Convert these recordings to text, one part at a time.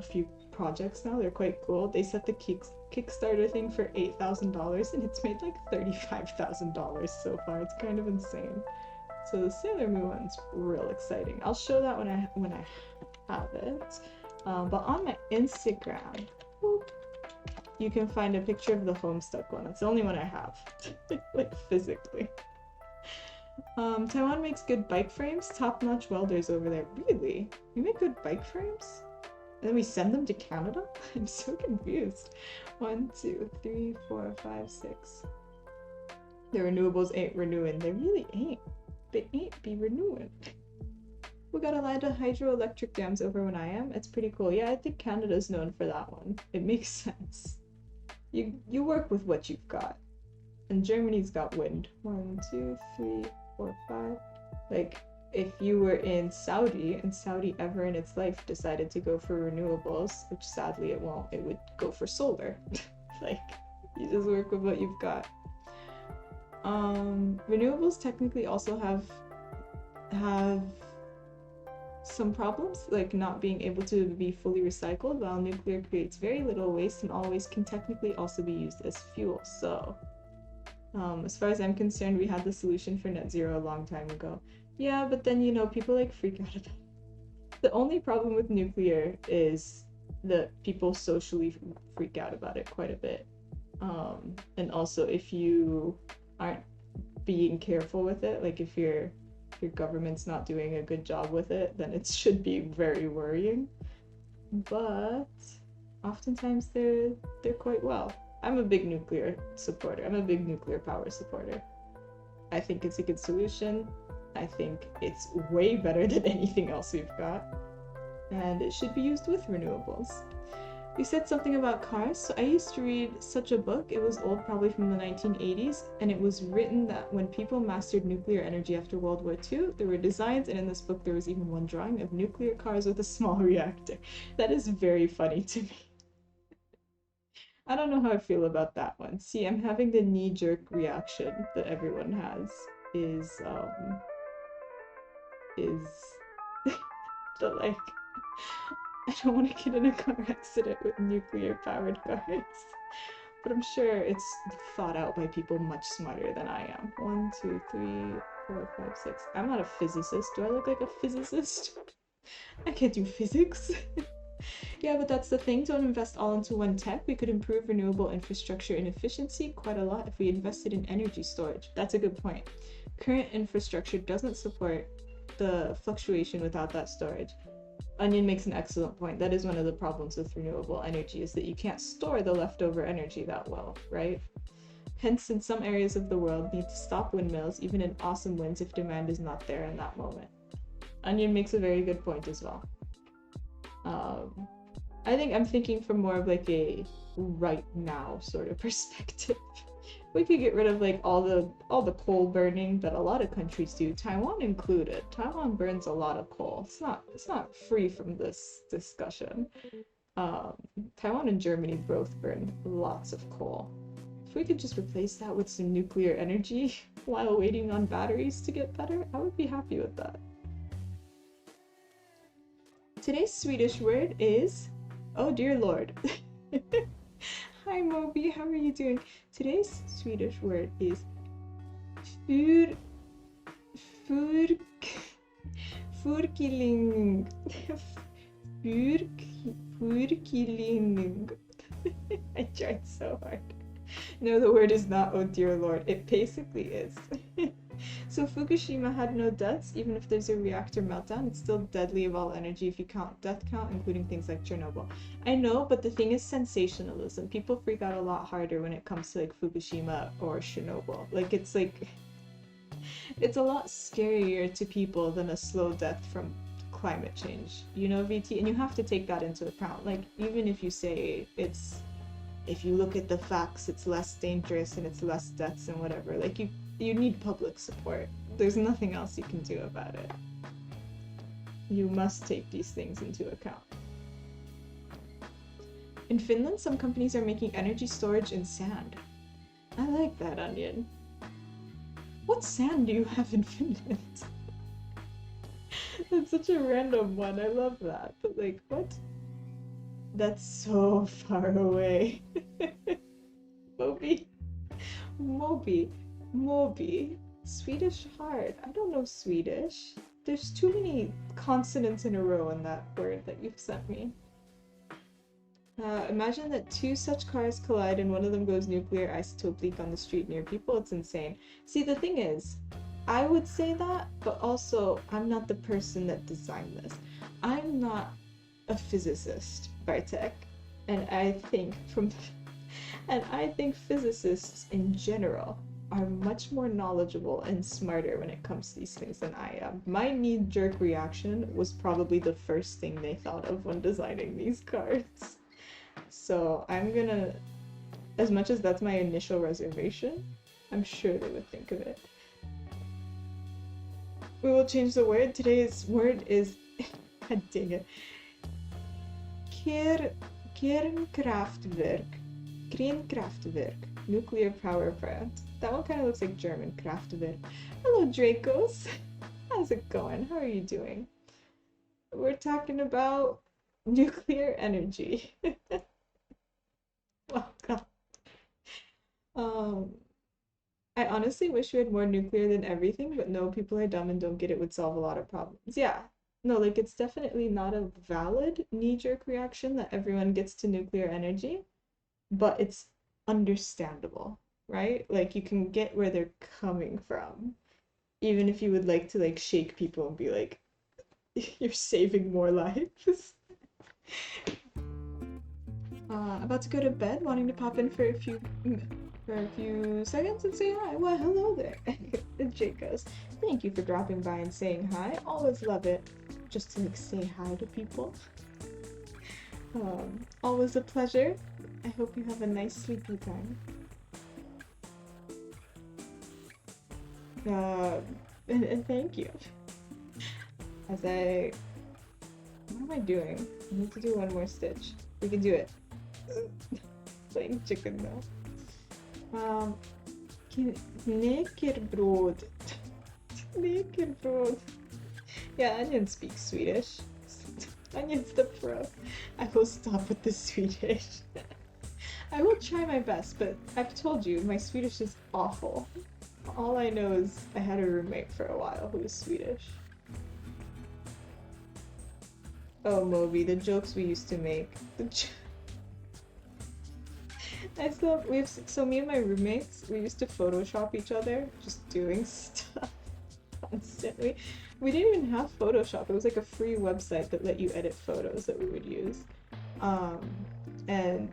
a few projects now. They're quite cool. They set the Kickstarter thing for $8,000 and it's made like $35,000 so far. It's kind of insane. So the Sailor Moon one's real exciting. I'll show that when I have it. But on my Instagram, whoop, you can find a picture of the Homestuck one. It's the only one I have, like physically. Taiwan makes good bike frames. Top-notch welders over there. Really? You make good bike frames? And then we send them to Canada? I'm so confused. 1, 2, 3, 4, 5, 6. The renewables ain't renewing. They really ain't. They ain't be renewing. We got a lot of hydroelectric dams over when I am. It's pretty cool. Yeah, I think Canada's known for that one. It makes sense. You work with what you've got. And Germany's got wind. 1, 2, 3, 4, 5. Like, if you were in Saudi, and Saudi ever in its life decided to go for renewables, which sadly it won't, it would go for solar. Like, you just work with what you've got. Renewables technically also have some problems, like not being able to be fully recycled, while nuclear creates very little waste and all waste can technically also be used as fuel. So as far as I'm concerned, we had the solution for net zero a long time ago. Yeah, but then, you know, people like freak out about it. The only problem with nuclear is that people socially freak out about it quite a bit. And also if you aren't being careful with it, like if your government's not doing a good job with it, then it should be very worrying. But oftentimes they're quite well. I'm a big nuclear supporter. I'm a big nuclear power supporter. I think it's a good solution. I think it's way better than anything else we've got. And it should be used with renewables. You said something about cars. So I used to read such a book. It was old, probably from the 1980s, and it was written that when people mastered nuclear energy after World War II, there were designs, and in this book there was even one drawing of nuclear cars with a small reactor. That is very funny to me. I don't know how I feel about that one. See, I'm having the knee-jerk reaction that everyone has is the like, I don't want to get in a car accident with nuclear powered cars. But I'm sure it's thought out by people much smarter than I am. 1, 2, 3, 4, 5, 6. I'm not a physicist. Do I look like a physicist? I can't do physics. Yeah, but that's the thing. Don't invest all into one tech. We could improve renewable infrastructure and efficiency quite a lot if we invested in energy storage. That's a good point. Current infrastructure doesn't support the fluctuation without that storage. Onion makes an excellent point. That is one of the problems with renewable energy, is that you can't store the leftover energy that well, right? Hence, in some areas of the world, need to stop windmills, even in awesome winds, if demand is not there in that moment. Onion makes a very good point as well. I think I'm thinking from more of like a right now sort of perspective. We could get rid of like all the coal burning that a lot of countries do, Taiwan included. Taiwan burns a lot of coal. It's not free from this discussion. Taiwan and Germany both burn lots of coal. If we could just replace that with some nuclear energy while waiting on batteries to get better, I would be happy with that. Today's Swedish word is, oh dear lord. Hi Moby, how are you doing? Today's Swedish word is furkilling. Furkilling. I tried so hard. No, the word is not oh dear lord. It basically is. So Fukushima had no deaths. Even if there's a reactor meltdown, it's still deadly of all energy if you count death count, including things like Chernobyl. I know, but the thing is sensationalism. People freak out a lot harder when it comes to like Fukushima or Chernobyl. Like it's a lot scarier to people than a slow death from climate change. You know, VT? And you have to take that into account. Like even if you say if you look at the facts, it's less dangerous and it's less deaths and whatever. Like you need public support. There's nothing else you can do about it. You must take these things into account. In Finland, some companies are making energy storage in sand. I like that, Onion. What sand do you have in Finland? That's such a random one. I love that. But like, what? That's so far away. Moby. Moby. Moby. Swedish hard. I don't know Swedish. There's too many consonants in a row in that word that you've sent me. Imagine that two such cars collide and one of them goes nuclear isotope leak on the street near people. It's insane. See, the thing is, I would say that, but also I'm not the person that designed this. I'm not a physicist, Bartek, and I think physicists in general are much more knowledgeable and smarter when it comes to these things than I am. My knee-jerk reaction was probably the first thing they thought of when designing these cards. So I'm gonna, as much as that's my initial reservation, I'm sure they would think of it. We will change the word. Today's word is, god dang it, Kernkraftwerk. Kernkraftwerk. Nuclear power plant. That one kind of looks like German, Kraftwerk. Hello, Dracos. How's it going? How are you doing? We're talking about nuclear energy. Welcome. I honestly wish we had more nuclear than everything, but no, people are dumb and don't get it would solve a lot of problems. Yeah. No, like it's definitely not a valid knee-jerk reaction that everyone gets to nuclear energy, but it's understandable, right? Like you can get where they're coming from, even if you would like to like shake people and be like, you're saving more lives. About to go to bed, wanting to pop in for a few seconds and say hi. Well, hello there, Jake goes. Thank you for dropping by and saying hi. Always love it, just to like say hi to people. Always a pleasure. I hope you have a nice sleepy time. And thank you. What am I doing? I need to do one more stitch. We can do it. Playing chicken now. Knäckebröd. Knäckebröd. Yeah, Onion speaks Swedish. Onion's the pro. I will stop with the Swedish. I will try my best, but I've told you, my Swedish is awful. All I know is I had a roommate for a while who was Swedish. Oh, Moby, the jokes we used to make. So me and my roommates, we used to Photoshop each other, just doing stuff constantly. We didn't even have Photoshop. It was like a free website that let you edit photos that we would use. And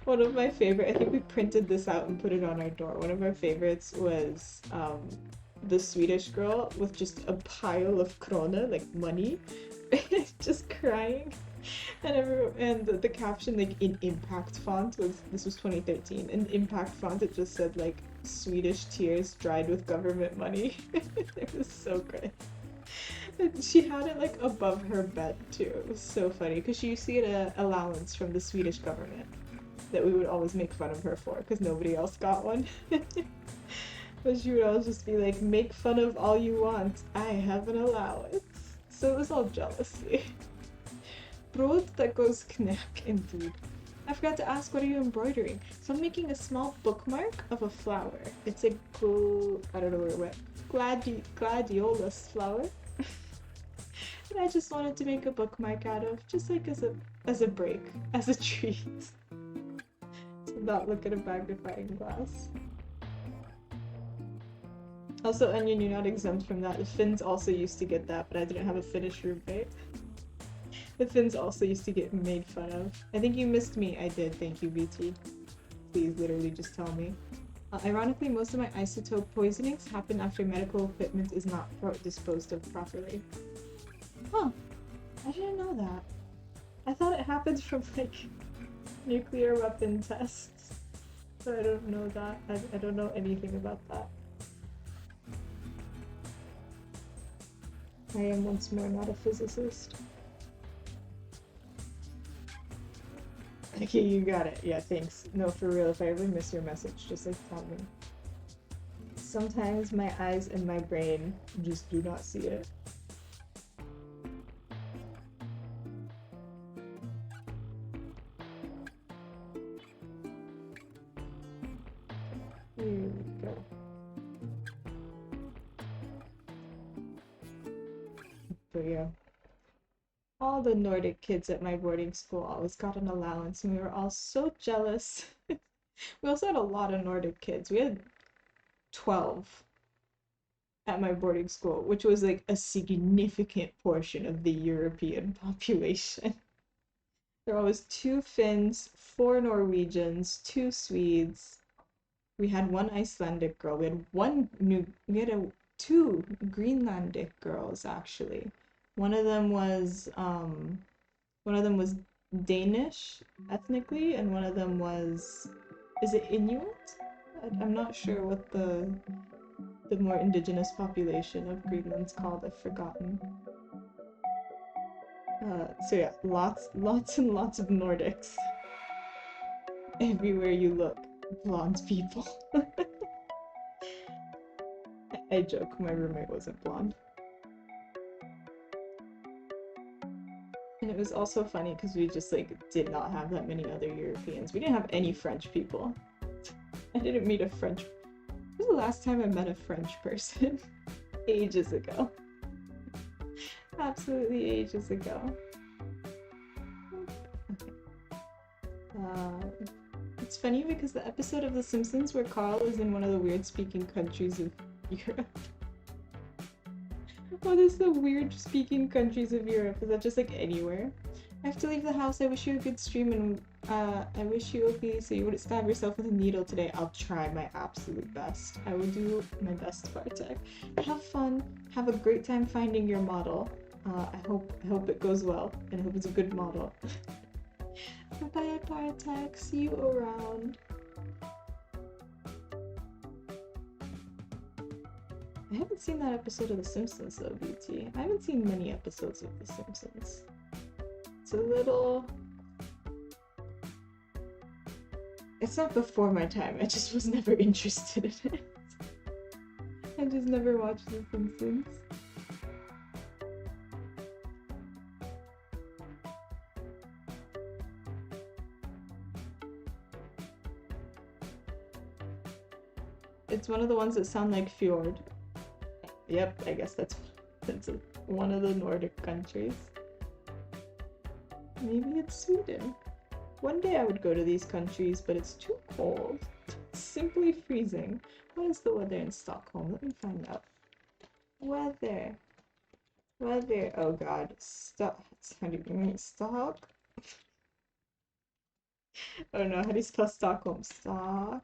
one of my favorite, I think we printed this out and put it on our door. One of our favorites was the Swedish girl with just a pile of krona, like money, just crying. And the caption, like in impact font, this was 2013. In impact font, it just said like Swedish tears dried with government money. It was so good. And she had it like above her bed too. It was so funny because she used to get an allowance from the Swedish government that we would always make fun of her for because nobody else got one. But she would always just be like, make fun of all you want. I have an allowance. So it was all jealousy. Brod that goes knack, indeed. I forgot to ask, what are you embroidering? So I'm making a small bookmark of a flower. It's a I don't know where it went. Gladiolus flower. And I just wanted to make a bookmark out of, just like as a break, as a treat. To not look at a magnifying glass. Also, Onion, you're not exempt from that. The Finns also used to get that, but I didn't have a Finnish roommate. The Finns also used to get made fun of. I think you missed me. I did. Thank you, BT. Please, literally, just tell me. Ironically, most of my isotope poisonings happen after medical equipment is not disposed of properly. Huh. I didn't know that. I thought it happened from, like, nuclear weapon tests. So I don't know that. I don't know anything about that. I am once more not a physicist. Okay, you got it. Yeah, thanks. No, for real, if I ever miss your message, just like tell me. Sometimes my eyes and my brain just do not see it. Here we go. But yeah. All the Nordic kids at my boarding school always got an allowance, and we were all so jealous. We also had a lot of Nordic kids. We had 12 at my boarding school, which was like a significant portion of the European population. There were always 2 Finns, 4 Norwegians, 2 Swedes. We had 1 Icelandic girl. We had 2 Greenlandic girls actually. One of them was Danish ethnically, and one of them was, is it Inuit? I'm not sure what the more indigenous population of Greenland's called. I've forgotten. So yeah, lots and lots of Nordics. Everywhere you look, blonde people. I joke, my roommate wasn't blonde. And it was also funny because we just like did not have that many other Europeans. We didn't have any French people. I didn't meet a French. When was the last time I met a French person? Ages ago. Absolutely ages ago. Okay. It's funny because the episode of The Simpsons where Carl is in one of the weird speaking countries of Europe. What is the weird speaking countries of Europe? Is that just like anywhere? I have to leave the house. I wish you a good stream, and I wish you okay so you wouldn't stab yourself with a needle today. I'll try my absolute best. I will do my best, Bartek. Have fun. Have a great time finding your model. I hope it goes well, and I hope it's a good model. Bye, Bartek. See you around. I haven't seen that episode of The Simpsons though, BT. I haven't seen many episodes of The Simpsons. It's a little... It's not before my time, I just was never interested in it. I just never watched The Simpsons. It's one of the ones that sound like fjord. Yep, I guess that's one of the Nordic countries. Maybe it's Sweden. One day I would go to these countries, but it's too cold. It's simply freezing. What is the weather in Stockholm? Let me find out. Weather. Oh god. Stop. How do you mean stock? Oh no, how do you spell Stockholm? Stockholm.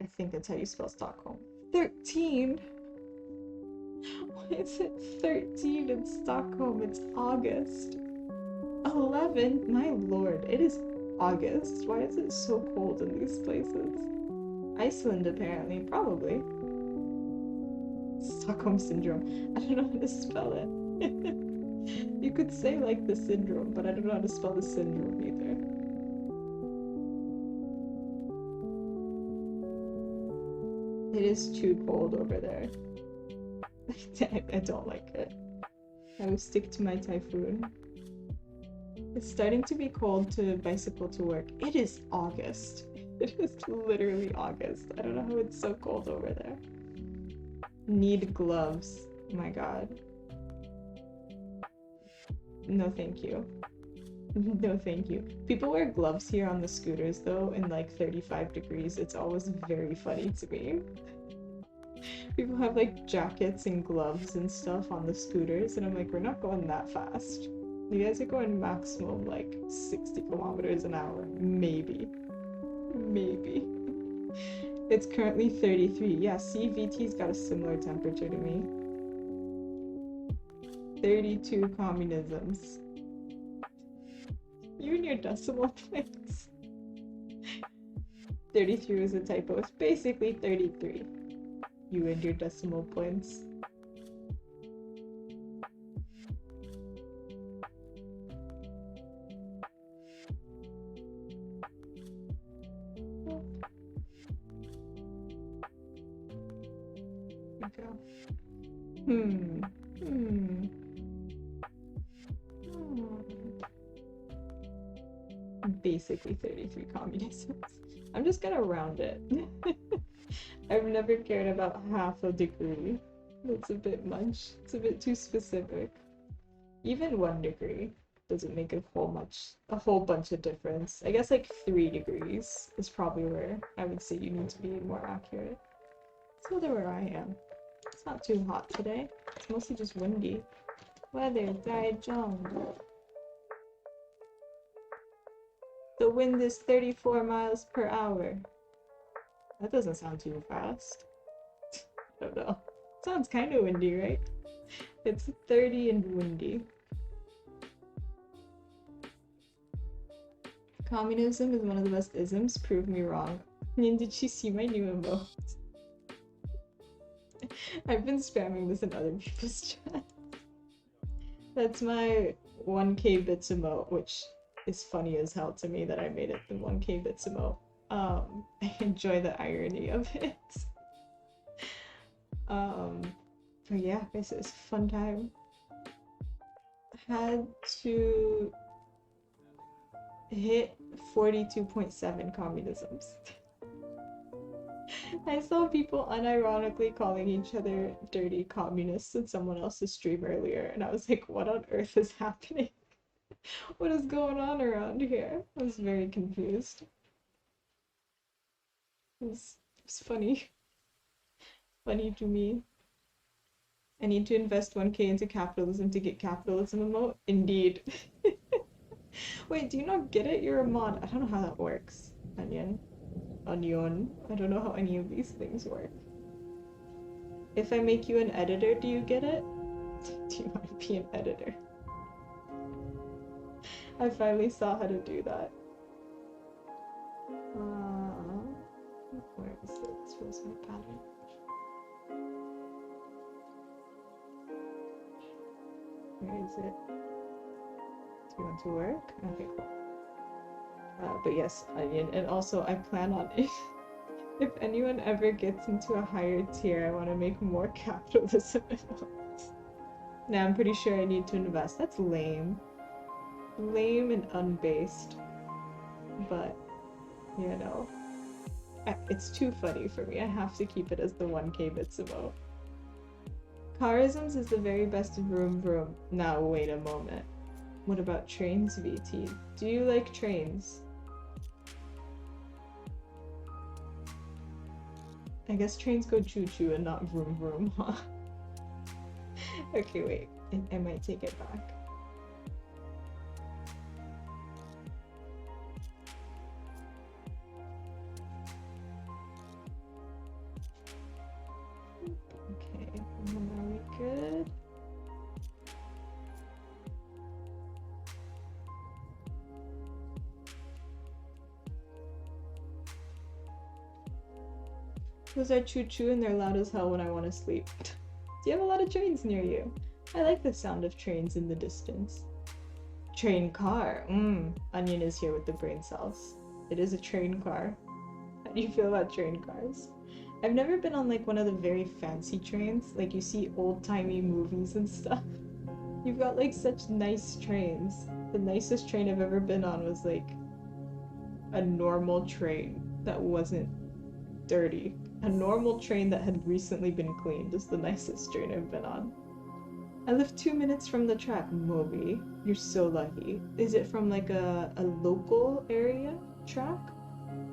I think that's how you spell Stockholm. 13? Why is it 13 in Stockholm? It's August. 11? My lord, it is August. Why is it so cold in these places? Iceland, apparently. Probably. Stockholm Syndrome. I don't know how to spell it. You could say like the syndrome, but I don't know how to spell the syndrome either. It is too cold over there. I don't like it. I will stick to my typhoon. It's starting to be cold to bicycle to work. It is August. It is literally August. I don't know how it's so cold over there. Need gloves. Oh my god. No thank you. No thank you. People wear gloves here on the scooters though in like 35 degrees. It's always very funny to me. People have like jackets and gloves and stuff on the scooters, and I'm like, we're not going that fast. You guys are going maximum like 60 kilometers an hour. Maybe. Maybe. It's currently 33. Yeah, CVT's got a similar temperature to me. 32 communisms. You and your decimal points. 33 was a typo. It's basically 33. You and your decimal points. basically 33 communisms. I'm just gonna round it. I've never cared about half a degree. That's a bit much. It's a bit too specific. Even 1 degree doesn't make a whole bunch of difference. I guess like 3 degrees is probably where I would say you need to be more accurate. Let's go there where I am. It's not too hot today. It's mostly just windy. Weather, Daejeon. The wind is 34 miles per hour. That doesn't sound too fast. I don't know. Sounds kind of windy, right? It's 30 and windy. Communism is one of the best isms. Prove me wrong. And did she see my new emote? I've been spamming this in other people's chat. That's my 1k bits emote, which is funny as hell to me that I made it the 1k bits emote. I enjoy the irony of it. But yeah, this is a fun time. Had to hit 42.7 communisms. I saw people unironically calling each other dirty communists in someone else's stream earlier, and I was like, what on earth is happening? What is going on around here? I was very confused. It's funny. Funny to me. I need to invest 1k into capitalism to get capitalism emote? Indeed. Wait, do you not get it? You're a mod. I don't know how that works. Onion. Onion. I don't know how any of these things work. If I make you an editor, do you get it? Do you want to be an editor? I finally saw how to do that. Where is it? This was my pattern. Where is it? Do you want to work? Okay, cool. But yes, Onion. And also, I plan on if anyone ever gets into a higher tier, I want to make more capitalism emotes. Now, I'm pretty sure I need to invest. That's lame. Lame and unbased. But, you know, it's too funny for me. I have to keep it as the 1k bits emote. Carisms is the very best vroom vroom. Now, wait a moment. What about trains, VT? Do you like trains? I guess trains go choo-choo and not vroom vroom, huh? Okay, wait. I might take it back. Okay, are we good? Those are choo-choo and they're loud as hell when I want to sleep. Do you have a lot of trains near you? I like the sound of trains in the distance. Train car. Onion is here with the brain cells. It is a train car. How do you feel about train cars? I've never been on like one of the very fancy trains. Like you see old-timey movies and stuff. You've got like such nice trains. The nicest train I've ever been on was like a normal train that wasn't dirty. A normal train that had recently been cleaned is the nicest train I've been on. I live 2 minutes from the track. Moby, you're so lucky. Is it from like a local area track?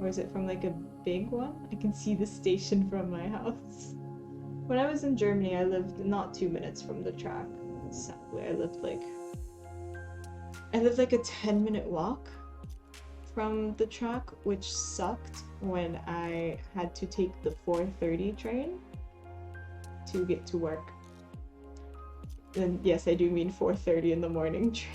Or is it from like a big one? I can see the station from my house. When I was in Germany, I lived not 2 minutes from the track. Sadly, I lived like a 10-minute walk from the track, which sucked when I had to take the 4:30 train to get to work. And yes, I do mean 4:30 in the morning train.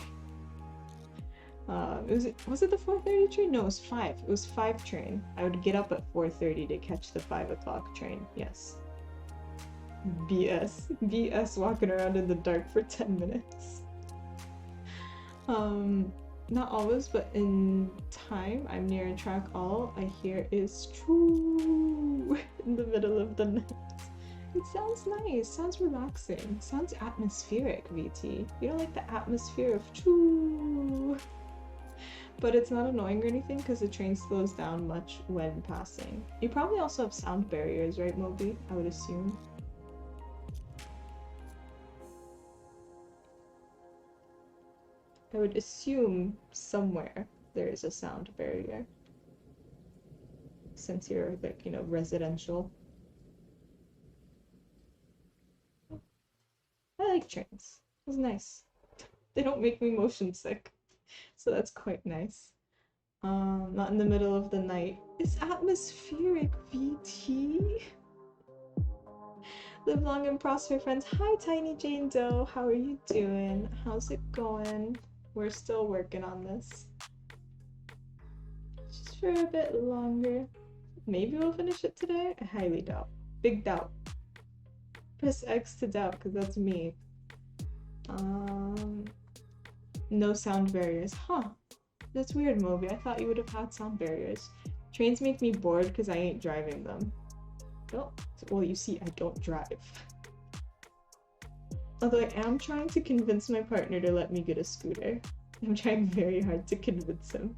Was it the 4:30 train? No, it was 5. It was 5 train. I would get up at 4:30 to catch the 5 o'clock train. Yes. BS walking around in the dark for 10 minutes. Not always, but in time, I'm near a track. All I hear is choo in the middle of the night. It sounds nice, sounds relaxing, sounds atmospheric, VT. You don't like the atmosphere of choo? But it's not annoying or anything because the train slows down much when passing. You probably also have sound barriers, right, Moby? I would assume. I would assume somewhere there is a sound barrier. Since you're like, you know, residential. I like trains. It's nice. They don't make me motion sick. So that's quite nice. Not in the middle of the night. It's atmospheric, VT. Live long and prosper, friends. Hi, Tiny Jane Doe. How are you doing? How's it going? We're still working on this. Just for a bit longer. Maybe we'll finish it today? I highly doubt. Big doubt. Press X to doubt, because that's me. No sound barriers. Huh. That's weird, Moby. I thought you would have had sound barriers. Trains make me bored because I ain't driving them. Oh, well, you see, I don't drive. Although I am trying to convince my partner to let me get a scooter. I'm trying very hard to convince him.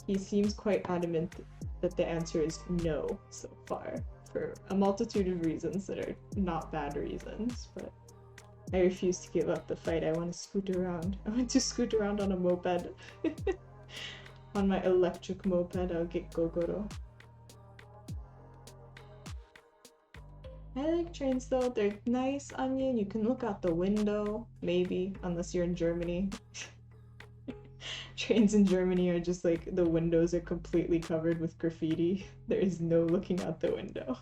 He seems quite adamant that the answer is no so far, for a multitude of reasons that are not bad reasons, but I refuse to give up the fight. I want to scoot around. I want to scoot around on a moped. On my electric moped, I'll get Gogoro. I like trains though. They're nice, Onion. You can look out the window, maybe, unless you're in Germany. Trains in Germany are just like the windows are completely covered with graffiti. There is no looking out the window.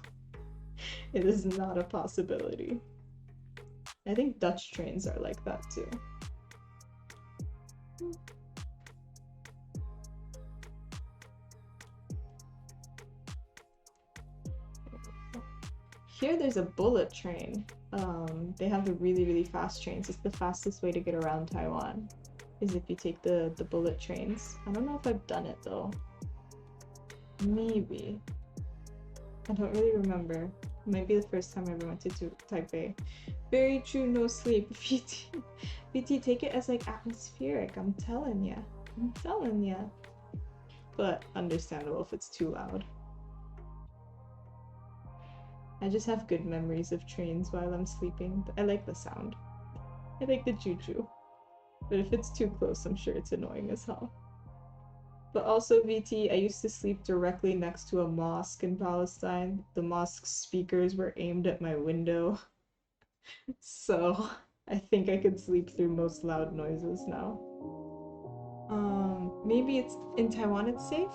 It is not a possibility. I think Dutch trains are like that too. Here there's a bullet train. They have the really, really fast trains. It's the fastest way to get around Taiwan, is if you take the bullet trains. I don't know if I've done it though. Maybe. I don't really remember. It might be the first time I ever went to Taipei. Very true, no sleep. VT. VT, take it as like atmospheric. I'm telling ya. I'm telling ya. But understandable if it's too loud. I just have good memories of trains while I'm sleeping. I like the sound. I like the choo-choo. But if it's too close, I'm sure it's annoying as hell. But also, VT, I used to sleep directly next to a mosque in Palestine. The mosque's speakers were aimed at my window. So, I think I could sleep through most loud noises now. Maybe it's in Taiwan it's safe,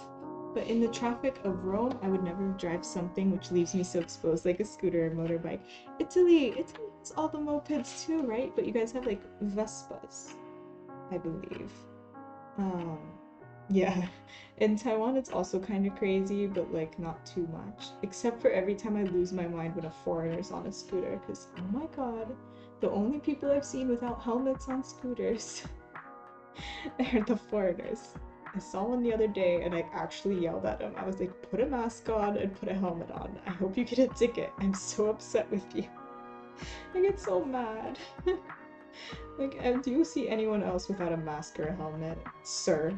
but in the traffic of Rome, I would never drive something which leaves me so exposed, like a scooter or motorbike. Italy has all the mopeds too, right? But you guys have like Vespas, I believe. Yeah. In Taiwan, it's also kind of crazy, but like not too much. Except for every time I lose my mind when a foreigner's on a scooter, because oh my god, the only people I've seen without helmets on scooters are the foreigners. I saw one the other day and I actually yelled at him. I was like, put a mask on and put a helmet on. I hope you get a ticket. I'm so upset with you. I get so mad. Like, do you see anyone else without a mask or a helmet? Sir,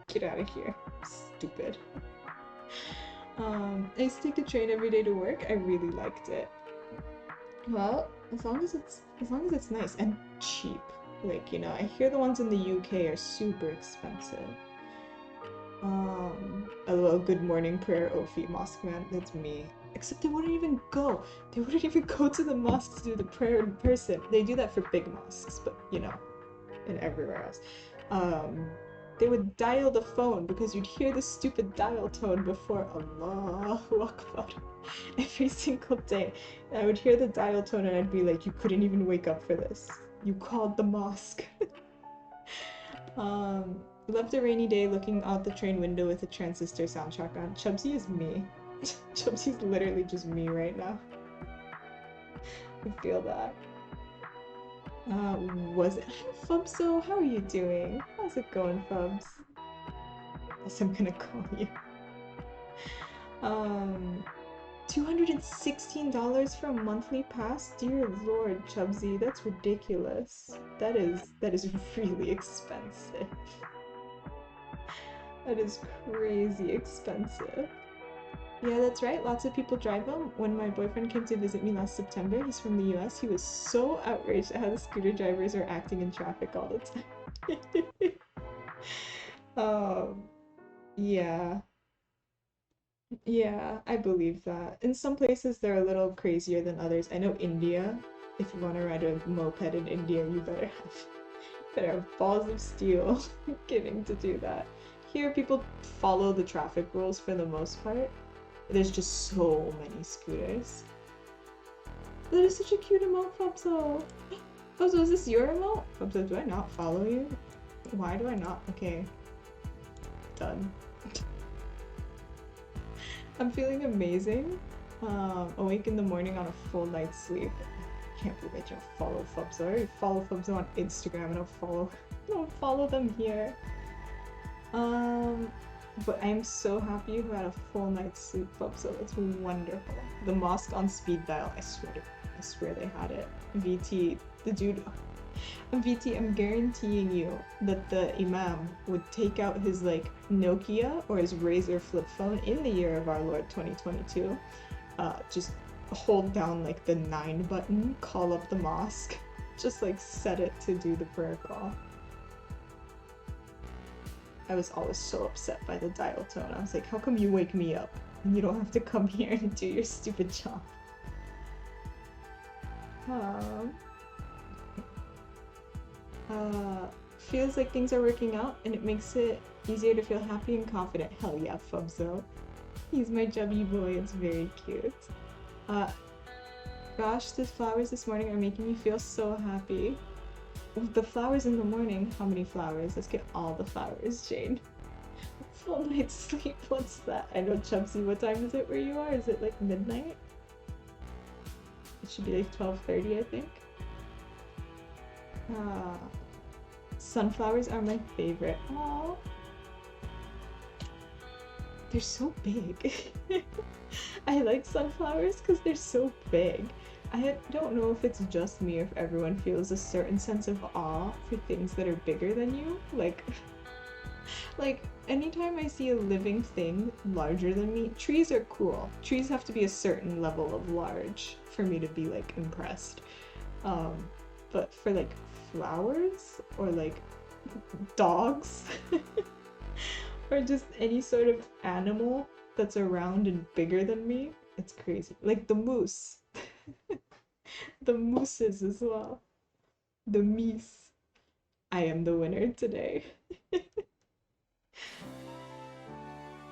get out of here. Stupid. I used to take the train every day to work. I really liked it. Well, as long as it's nice and cheap. Like, you know, I hear the ones in the UK are super expensive. LOL, good morning prayer, Ophi, mosque man, that's me. Except they wouldn't even go. They wouldn't even go to the mosque to do the prayer in person. They do that for big mosques, but you know, and everywhere else. They would dial the phone because you'd hear the stupid dial tone before Allahu Akbar every single day. And I would hear the dial tone and I'd be like, you couldn't even wake up for this. You called the mosque. Loved a rainy day looking out the train window with a transistor soundtrack on. Chubsy is me. Chubsy's literally just me right now. I feel that. Was it? Hi, Fubso, how are you doing? How's it going, Fubs? Guess I'm gonna call you. $216 for a monthly pass? Dear Lord, Chubsy, that's ridiculous. That is really expensive. That is crazy expensive. Yeah, that's right. Lots of people drive them. When my boyfriend came to visit me last September, he's from the US, he was so outraged at how the scooter drivers are acting in traffic all the time. um, yeah. Yeah, I believe that. In some places, they're a little crazier than others. I know India, if you want to ride a moped in India, you better have balls of steel getting to do that. Here, people follow the traffic rules for the most part. There's just so many scooters. That is such a cute emote, Fubso. Fubso, is this your emote? Fubso, do I not follow you? Why do I not? Okay. Done. I'm feeling amazing. Awake in the morning on a full night's sleep. I can't believe I don't follow Fubso. I already follow Fubso on Instagram and I don't follow them here. But I'm so happy you had a full night's sleep, Fubso. That's wonderful. The mosque on speed dial, I swear they had it. VT, the dude. VT, I'm guaranteeing you that the Imam would take out his like Nokia or his Razr flip phone in the year of our Lord 2022, just hold down like the 9 button, call up the mosque, just like set it to do the prayer call. I was always so upset by the dial tone. I was like, how come you wake me up and you don't have to come here and do your stupid job? Feels like things are working out and it makes it easier to feel happy and confident. Hell yeah, Fubso. He's my chubby boy, it's very cute. Gosh, the flowers this morning are making me feel so happy. The flowers in the morning, how many flowers? Let's get all the flowers, Jane. Full night's sleep, what's that? I know, Chubsy, what time is it where you are? Is it like midnight? It should be like 12:30, I think. Sunflowers are my favorite. Aww. They're so big. I like sunflowers because they're so big. I don't know if it's just me or if everyone feels a certain sense of awe for things that are bigger than you. Like anytime I see a living thing larger than me, trees are cool. Trees have to be a certain level of large for me to be like impressed. But for like flowers or like dogs or just any sort of animal that's around and bigger than me, it's crazy. Like the moose. The mooses as well. The meese. I am the winner today. The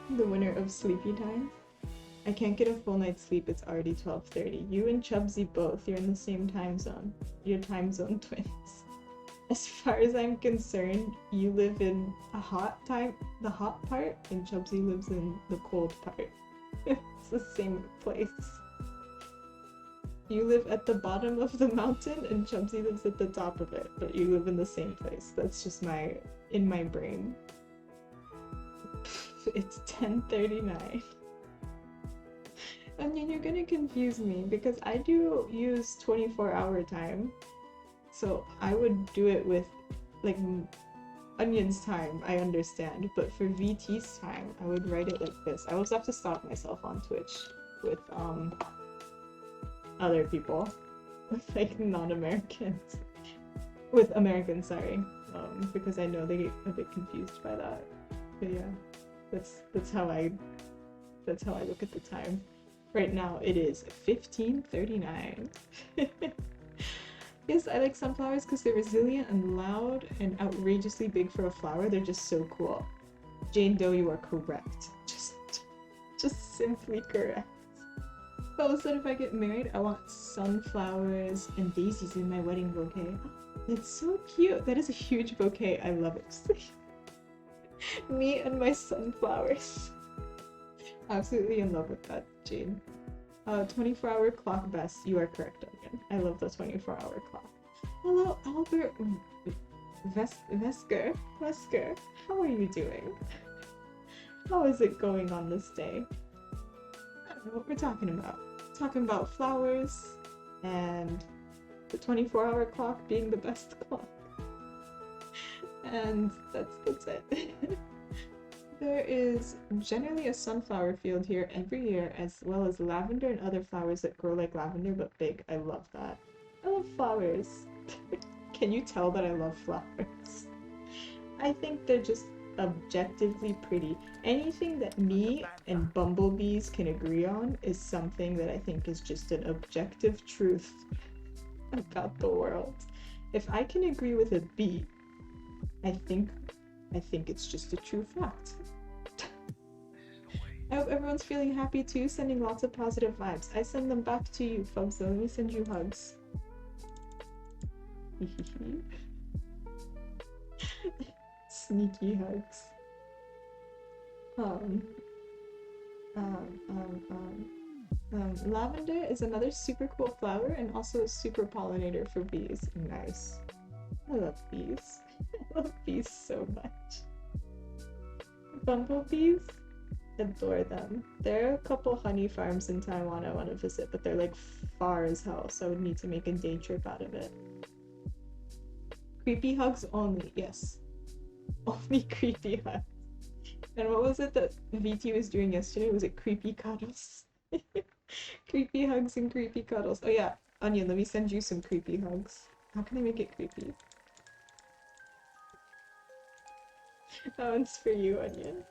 winner of sleepy time. I can't get a full night's sleep, it's already 12:30. You and Chubsy both, you're in the same time zone. You're time zone twins. As far as I'm concerned, you live in the hot part, and Chubsy lives in the cold part. It's the same place. You live at the bottom of the mountain, and Chubsy lives at the top of it, but you live in the same place. That's just in my brain. It's 10:39. And then you're gonna confuse me because I do use 24-hour time. So I would do it with like Onion's time, I understand, but for VT's time, I would write it like this. I also have to stop myself on Twitch with other people, with like non-Americans, with Americans, sorry, because I know they get a bit confused by that. But yeah, that's how I look at the time. Right now it is 15:39. Yes, I like sunflowers because they're resilient and loud and outrageously big for a flower. They're just so cool. Jane Doe, you are correct. Just simply correct. Bella said if I get married, I want sunflowers and daisies in my wedding bouquet. That's so cute. That is a huge bouquet. I love it. Me and my sunflowers. Absolutely in love with that, Jane. 24-hour clock best. You are correct, Onion. I love the 24-hour clock. Hello, Albert Vesker. How are you doing? How is it going on this day? don't know what we're talking about. We're talking about flowers and the 24-hour clock being the best clock. And that's it. There is generally a sunflower field here every year, as well as lavender and other flowers that grow like lavender but big. I love that. I love flowers. Can you tell that I love flowers? I think they're just objectively pretty. Anything that me and bumblebees can agree on is something that I think is just an objective truth about the world. If I can agree with a bee, I think it's just a true fact. I hope everyone's feeling happy too, sending lots of positive vibes. I send them back to you, folks, so let me send you hugs. Sneaky hugs. Lavender is another super cool flower and also a super pollinator for bees. Nice. I love bees. I love bees so much. Bumblebees? Adore them. There are a couple honey farms in Taiwan I want to visit, but they're like far as hell, so I would need to make a day trip out of it. Creepy hugs only, yes. Only creepy hugs. And what was it that VT was doing yesterday? Was it creepy cuddles? Creepy hugs and creepy cuddles. Oh yeah, Onion, let me send you some creepy hugs. How can I make it creepy? That one's for you, Onion.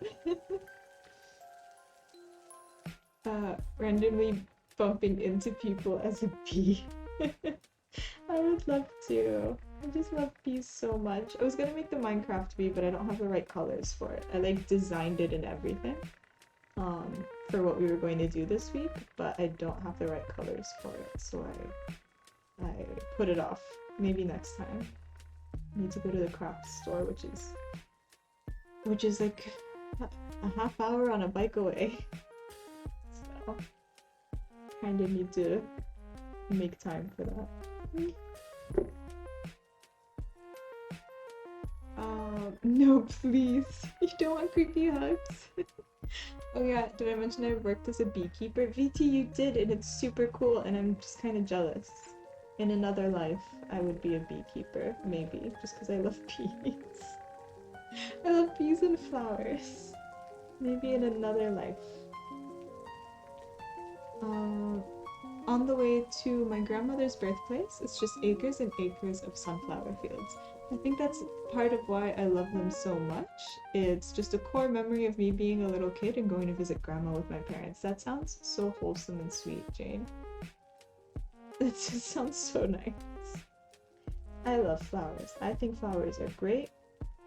Randomly bumping into people as a bee. I would love to. I just love bees so much. I was gonna make the Minecraft bee, but I don't have the right colors for it. I like designed it and everything for what we were going to do this week, but I don't have the right colors for it, so I put it off. Maybe next time. I need to go to the craft store, which is like a half hour on a bike away. So kind of need to make time for that. No, please. You don't want creepy hugs. Oh yeah, did I mention I worked as a beekeeper? VT, you did, and it's super cool, and I'm just kind of jealous. In another life, I would be a beekeeper, maybe, just because I love bees. I love bees and flowers. Maybe in another life. On the way to my grandmother's birthplace, it's just acres and acres of sunflower fields. I think that's part of why I love them so much. It's just a core memory of me being a little kid and going to visit grandma with my parents. That sounds so wholesome and sweet, Jane. That just sounds so nice. I love flowers. I think flowers are great.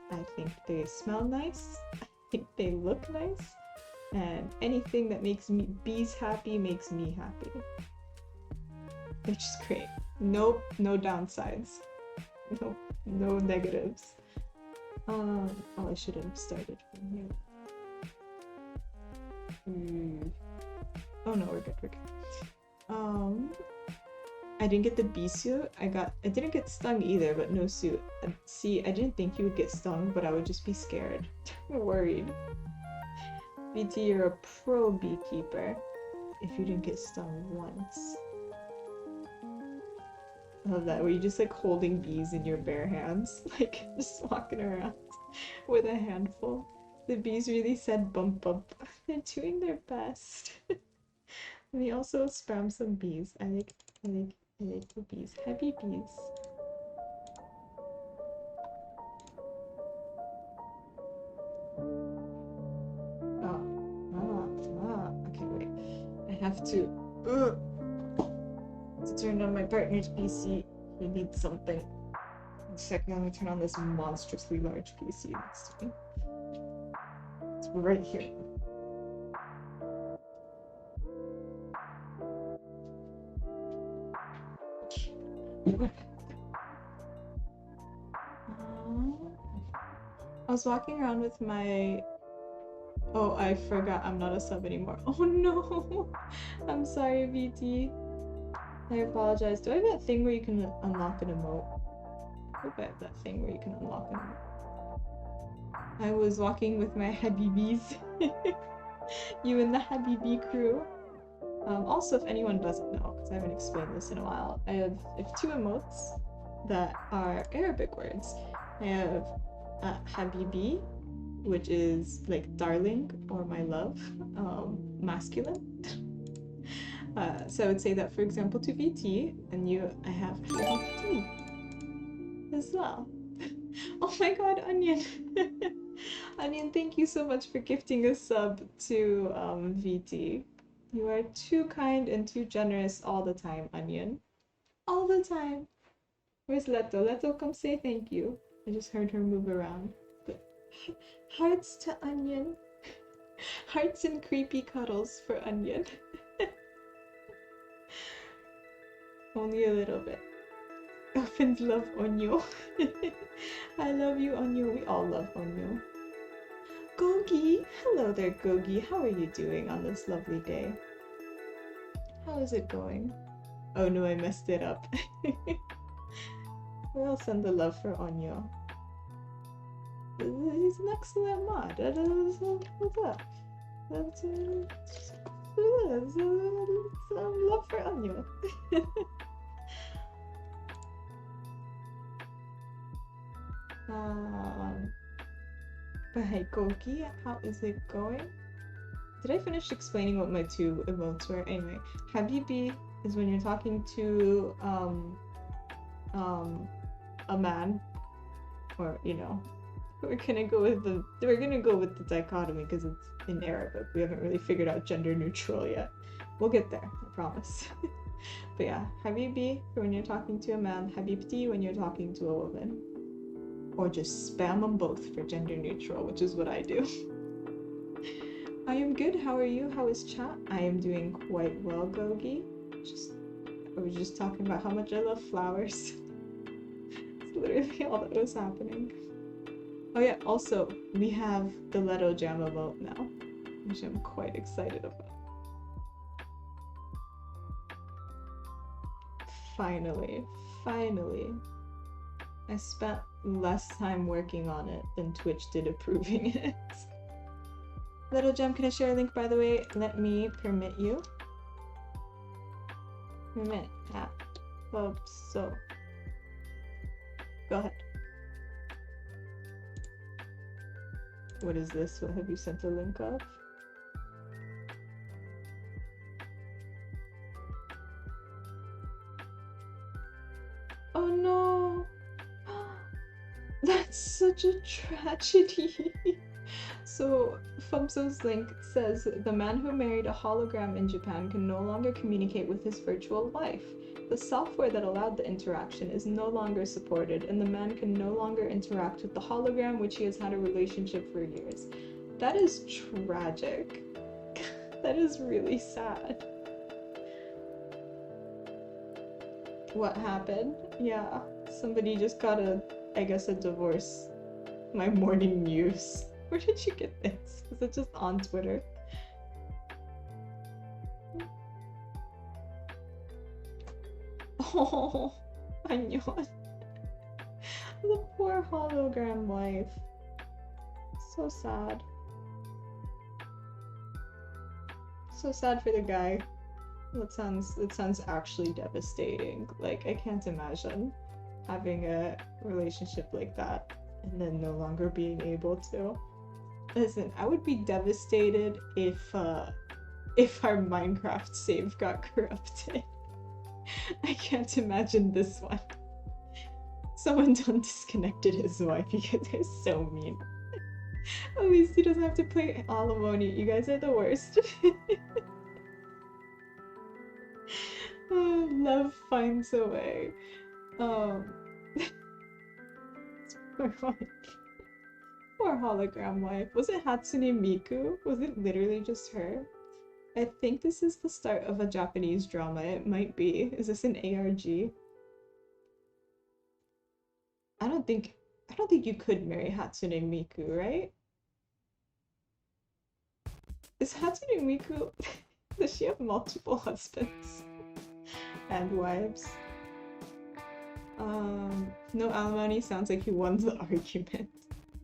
I think they smell nice. I think they look nice. And anything that makes bees happy makes me happy. They're just great. Nope, no downsides. Nope, no negatives. Oh, I should have started from here. Oh no, we're good. I didn't get the bee suit. I didn't get stung either, but no suit. See, I didn't think you would get stung, but I would just be scared. Worried. BT, you're a pro beekeeper. If you didn't get stung once. I love that, where you just like holding bees in your bare hands, like just walking around with a handful. The bees really said bump bump. They're doing their best. Let me also spam some bees. I like the bees. Happy bees. Okay, wait. I have to turn on my partner's PC. He needs something. One second, let me turn on this monstrously large PC next to me. It's right here. I was walking around with my... Oh, I forgot I'm not a sub anymore. Oh no! I'm sorry, VT. I apologize. Do I have that thing where you can unlock an emote? I hope I have that thing where you can unlock an emote. I was walking with my Habibis. You and the Habibi crew. Also, if anyone doesn't know, because I haven't explained this in a while, I have two emotes that are Arabic words. I have Habibi, which is like darling or my love, masculine. So I would say that, for example, to VT, and I have Habibti as well. Oh my god, Onion! Onion, thank you so much for gifting a sub to VT. You are too kind and too generous all the time, Onion. All the time. Where's Leto? Leto, come say thank you. I just heard her move around. But hearts to Onion. Hearts and creepy cuddles for Onion. Only a little bit. Orphans love Onyo. I love you, Onyo. We all love Onyo. Gogi! Hello there, Gogi. How are you doing on this lovely day? How is it going? Oh no, I messed it up. We'll send the love for Onyo. He's an excellent mod. What's up? That's love for Onyo. But hey, Gogi, how is it going? Did I finish explaining what my two emotes were? Anyway, Habibi is when you're talking to a man, or you know, we're gonna go with the dichotomy because it's in Arabic. We haven't really figured out gender neutral yet. We'll get there, I promise. But yeah, Habibi for when you're talking to a man, Habibti when you're talking to a woman. Or just spam them both for gender neutral, which is what I do. I am good. How are you? How is chat? I am doing quite well, Gogi. I was just talking about how much I love flowers. It's literally all that was happening. Oh yeah, also, we have the Leto Jam emote now, which I'm quite excited about. Finally. I spent less time working on it than Twitch did approving it. Little Gem, can I share a link, by the way? Let me permit you. Permit at so. Go ahead. What is this? What have you sent a link of? Oh no! That's such a tragedy. So, Fumso's link says the man who married a hologram in Japan can no longer communicate with his virtual wife. The software that allowed the interaction is no longer supported, and the man can no longer interact with the hologram, which he has had a relationship for years. That is tragic. That is really sad. What happened? Yeah, somebody just got a divorce. My morning news. Where did you get this? Is it just on Twitter? Oh, I knew it. The poor hologram wife. So sad. So sad for the guy. That sounds actually devastating. Like, I can't imagine having a relationship like that and then no longer being able to. Listen, I would be devastated if our Minecraft save got corrupted. I can't imagine this one. Someone done disconnected his wife because they're so mean. At least he doesn't have to play alimony. You guys are the worst. Oh, love finds a way. Poor wife. Poor hologram wife. Was it Hatsune Miku? Was it literally just her? I think this is the start of a Japanese drama. It might be. Is this an ARG? I don't think you could marry Hatsune Miku, right? Is Hatsune Miku... Does she have multiple husbands and wives? No alimony sounds like he won the argument.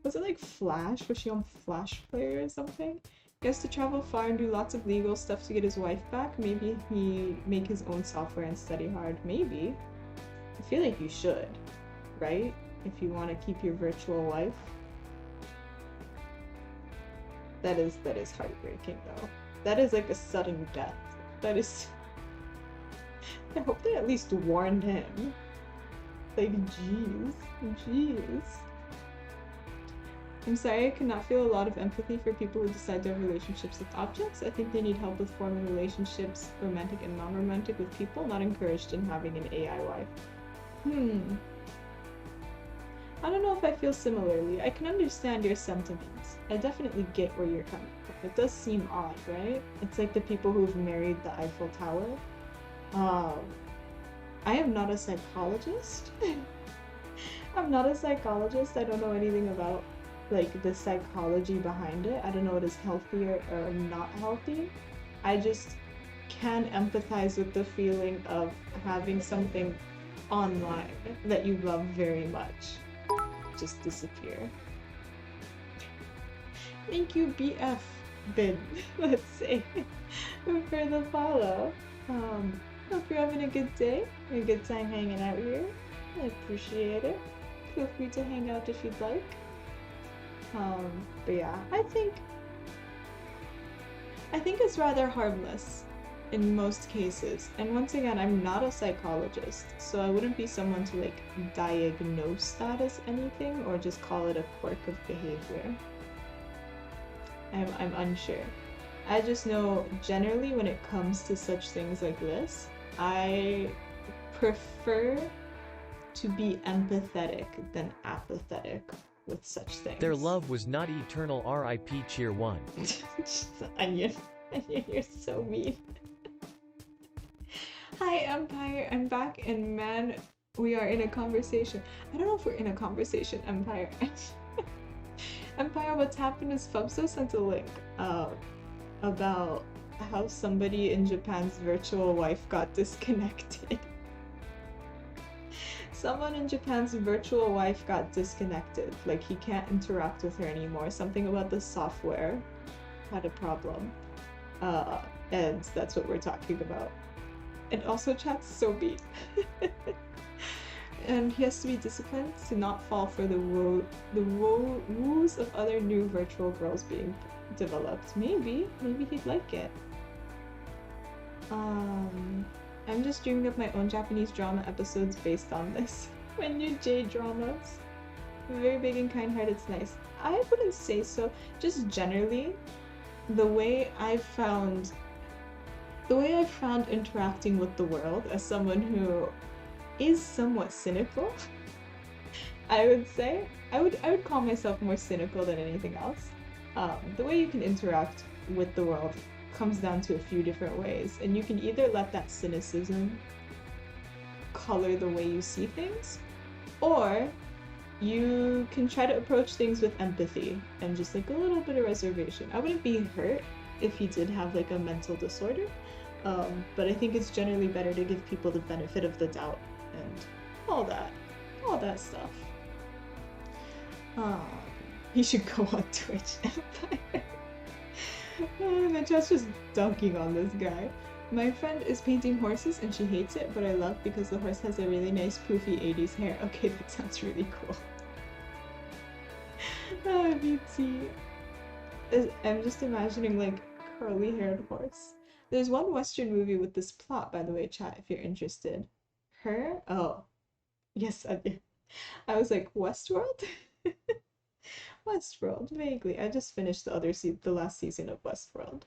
Was it like Flash? Was she on Flash Player or something? He has to travel far and do lots of legal stuff to get his wife back. Maybe he make his own software and study hard. Maybe. I feel like you should, right? If you want to keep your virtual wife. That is heartbreaking though. That is like a sudden death. That is... I hope they at least warned him. Like, jeez. I'm sorry, I cannot feel a lot of empathy for people who decide to have relationships with objects. I think they need help with forming relationships, romantic and non-romantic, with people, not encouraged in having an AI wife. I don't know if I feel similarly. I can understand your sentiments. I definitely get where you're coming from. It does seem odd, right? It's like the people who've married the Eiffel Tower. I am not a psychologist. I'm not a psychologist. I don't know anything about like the psychology behind it. I don't know what is healthy or not healthy. I just can empathize with the feeling of having something online that you love very much just disappear. Thank you, BF Bin, let's say, for the follow. Hope you're having a good day, a good time hanging out here. I appreciate it. Feel free to hang out if you'd like. But yeah, I think it's rather harmless in most cases. And once again, I'm not a psychologist, so I wouldn't be someone to like diagnose that as anything or just call it a quirk of behavior. I'm unsure. I just know generally when it comes to such things like this, I prefer to be empathetic than apathetic with such things. Their love was not eternal. R.I.P. Cheer 1. Onion, you're so mean. Hi Empire, I'm back and man, we are in a conversation. I don't know if we're in a conversation, Empire. Empire, what's happened is Fubso sent a link about how somebody in Japan's virtual wife got disconnected. Someone in Japan's virtual wife got disconnected. Like, he can't interact with her anymore. Something about the software had a problem. And that's what we're talking about. And also chat's so mean. And he has to be disciplined to not fall for the woes of other new virtual girls being developed. Maybe he'd like it. I'm just dreaming of my own Japanese drama episodes based on this. My new J-dramas. Very big and kind-hearted, it's nice. I wouldn't say so. Just generally, the way I've found interacting with the world as someone who is somewhat cynical, I would say. I would call myself more cynical than anything else. The way you can interact with the world comes down to a few different ways, and you can either let that cynicism color the way you see things, or you can try to approach things with empathy and just like a little bit of reservation. I wouldn't be hurt if he did have like a mental disorder, but I think it's generally better to give people the benefit of the doubt and all that stuff. He should go on Twitch. My chat's just dunking on this guy. My friend is painting horses and she hates it, but I love because the horse has a really nice poofy 80s hair. Okay, that sounds really cool. BT. I'm just imagining like curly haired horse. There's one Western movie with this plot, by the way, chat, if you're interested. Her? Oh. Yes, I was like, Westworld? Westworld, vaguely. I just finished the last season of Westworld.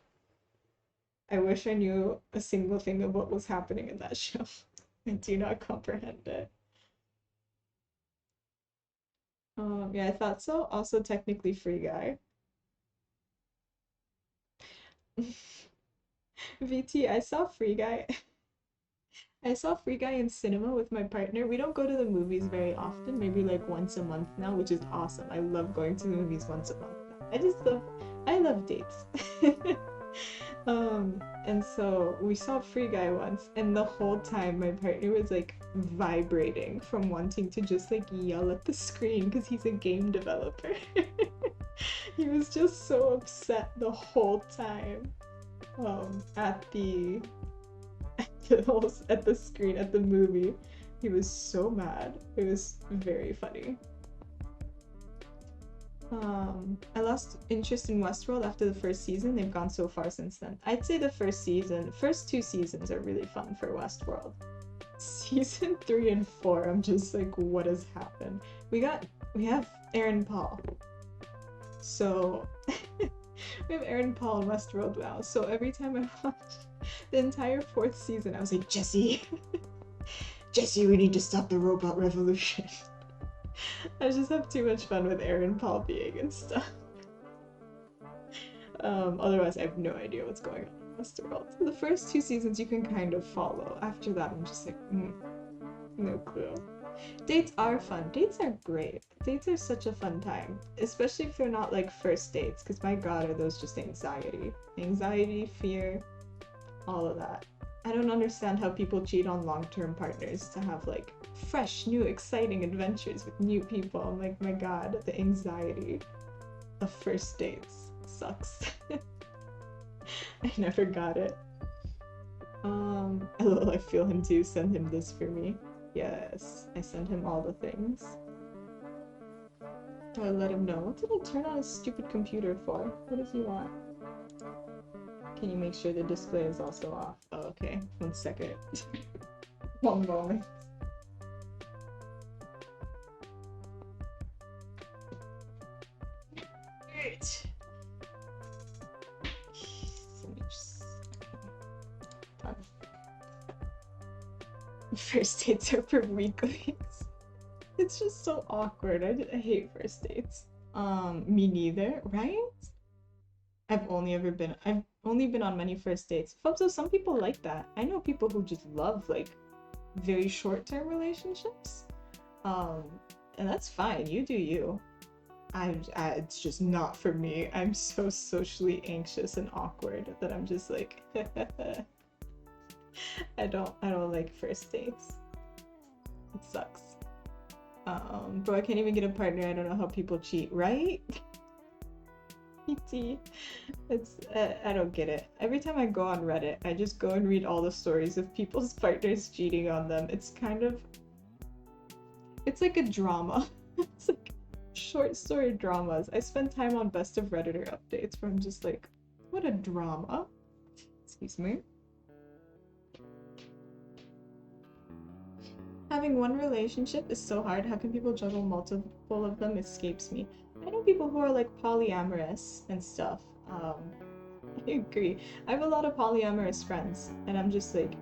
I wish I knew a single thing of what was happening in that show. I do not comprehend it. Yeah, I thought so. Also, technically, Free Guy. VT, I saw Free Guy. I saw Free Guy in cinema with my partner. We don't go to the movies very often, maybe like once a month now, which is awesome. I love going to the movies once a month now. I love dates. And so we saw Free Guy once, and the whole time my partner was like vibrating from wanting to just like yell at the screen because he's a game developer. He was just so upset the whole time. At the screen at the movie. He was so mad. It was very funny. I lost interest in Westworld after the first season. They've gone so far since then. I'd say the first 2 seasons are really fun for Westworld. Season 3 and 4, I'm just like, what has happened? We have Aaron Paul. So we have Aaron Paul in Westworld now. So every time I watch the entire 4th season, I was like, Jesse, Jesse, we need to stop the robot revolution. I just have too much fun with Aaron Paul being and stuff. Otherwise, I have no idea what's going on in Westworld. The first 2 seasons you can kind of follow. After that, I'm just like, no clue. Dates are fun. Dates are great. Dates are such a fun time, especially if they're not like first dates, because my god, are those just anxiety. Anxiety, fear, all of that. I don't understand how people cheat on long-term partners to have like fresh, new, exciting adventures with new people. I'm like, my god, the anxiety of first dates sucks. I never got it. I feel him too. Send him this for me. Yes, I sent him all the things. Do I let him know? What did I turn on his stupid computer for? What does he want? Can you make sure the display is also off? Oh, okay. 1 second. 1 moment. Great. Let me just... Done. First dates are for weaklings. It's just so awkward. I hate first dates. Me neither, right? I've only been on many first dates. So some people like that. I know people who just love like very short-term relationships. And that's fine. You do you. It's just not for me. I'm so socially anxious and awkward that I'm just like I don't like first dates. It sucks. Bro, I can't even get a partner. I don't know how people cheat, right? PT. It's I don't get it. Every time I go on Reddit, I just go and read all the stories of people's partners cheating on them. It's like a drama. It's like short story dramas. I spend time on Best of Redditor updates where I'm just like, what a drama. Excuse me. Having one relationship is so hard. How can people juggle multiple of them? Escapes me. I know people who are like polyamorous and stuff. I agree. I have a lot of polyamorous friends, and I'm just like,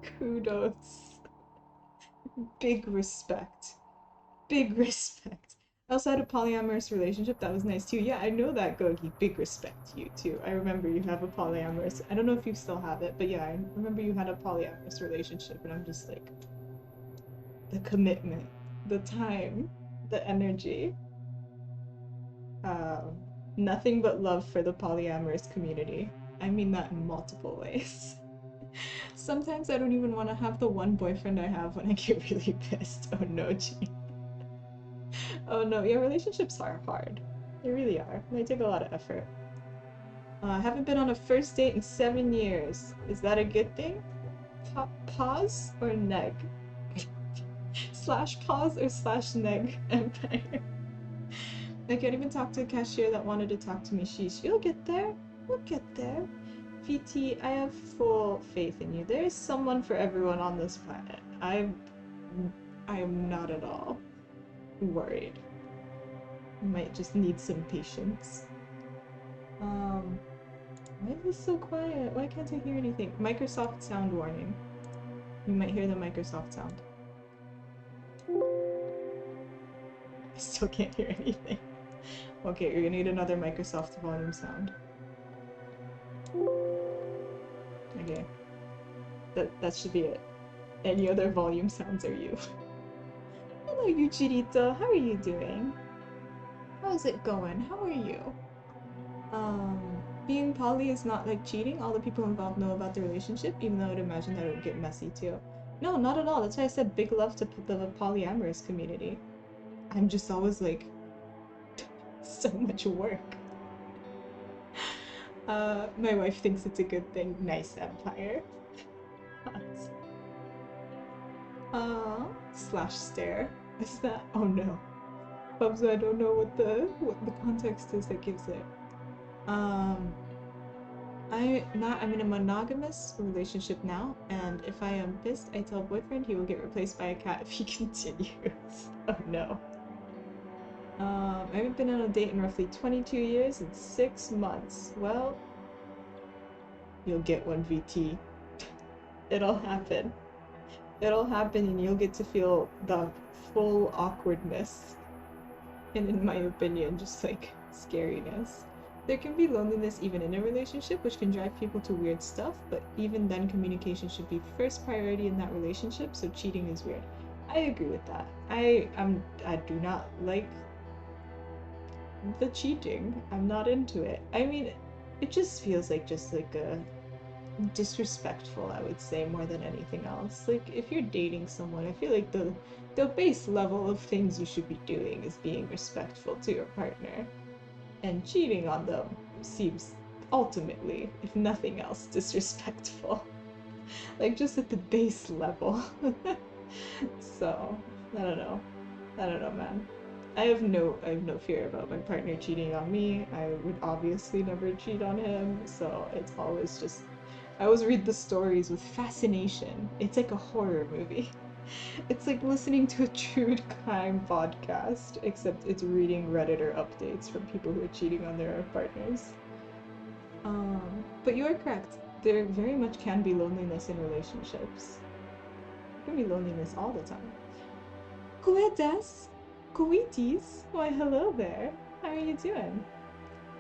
kudos. Big respect. Big respect. I also had a polyamorous relationship that was nice too. Yeah, I know that, Gogi. Big respect to you too. I remember you have a polyamorous. I don't know if you still have it, but yeah, I remember you had a polyamorous relationship, and I'm just like, the commitment, the time, the energy. Nothing but love for the polyamorous community. I mean that in multiple ways. Sometimes I don't even want to have the one boyfriend I have when I get really pissed. Oh no, G. Oh no, yeah, relationships are hard. They really are. They take a lot of effort. I haven't been on a first date in 7 years. Is that a good thing? Pause or neg? Slash pause or slash neg empire. I can't even talk to a cashier that wanted to talk to me. Sheesh. You'll get there. We'll get there. VT, I have full faith in you. There is someone for everyone on this planet. I am not at all worried. I might just need some patience. Why is this so quiet? Why can't I hear anything? Microsoft sound warning. You might hear the Microsoft sound. I still can't hear anything. Okay, you're gonna need another Microsoft volume sound. Okay. That should be it. Any other volume sounds are you. Hello, Yuchirito. How are you doing? How's it going? How are you? Being poly is not like cheating. All the people involved know about the relationship, even though I'd imagine that it would get messy too. No, not at all. That's why I said big love to the polyamorous community. I'm just always like, So much work. My wife thinks it's a good thing. Nice Empire. Slash stare. Is that? Oh no. Bubs, I don't know what the context is that gives it. Um, I'm in a monogamous relationship now, and if I am pissed, I tell boyfriend he will get replaced by a cat if he continues. Oh no. I haven't been on a date in roughly 22 years and 6 months. Well, you'll get one VT. It'll happen. It'll happen and you'll get to feel the full awkwardness. And in my opinion, just like scariness. There can be loneliness even in a relationship, which can drive people to weird stuff, but even then communication should be first priority in that relationship, so cheating is weird. I agree with that. I do not like the cheating. I'm not into it. I mean, it just feels like a disrespectful, I would say, more than anything else. Like if you're dating someone, I feel like the base level of things you should be doing is being respectful to your partner. And cheating on them seems ultimately, if nothing else, disrespectful. Like just at the base level. So, I don't know. I don't know, man. I have no fear about my partner cheating on me. I would obviously never cheat on him, so it's always just I always read the stories with fascination. It's like a horror movie. It's like listening to a true crime podcast, except it's reading Redditor updates from people who are cheating on their partners. But you are correct. There very much can be loneliness in relationships. There can be loneliness all the time. Kuedes? Kuitis? Why, hello there. How are you doing?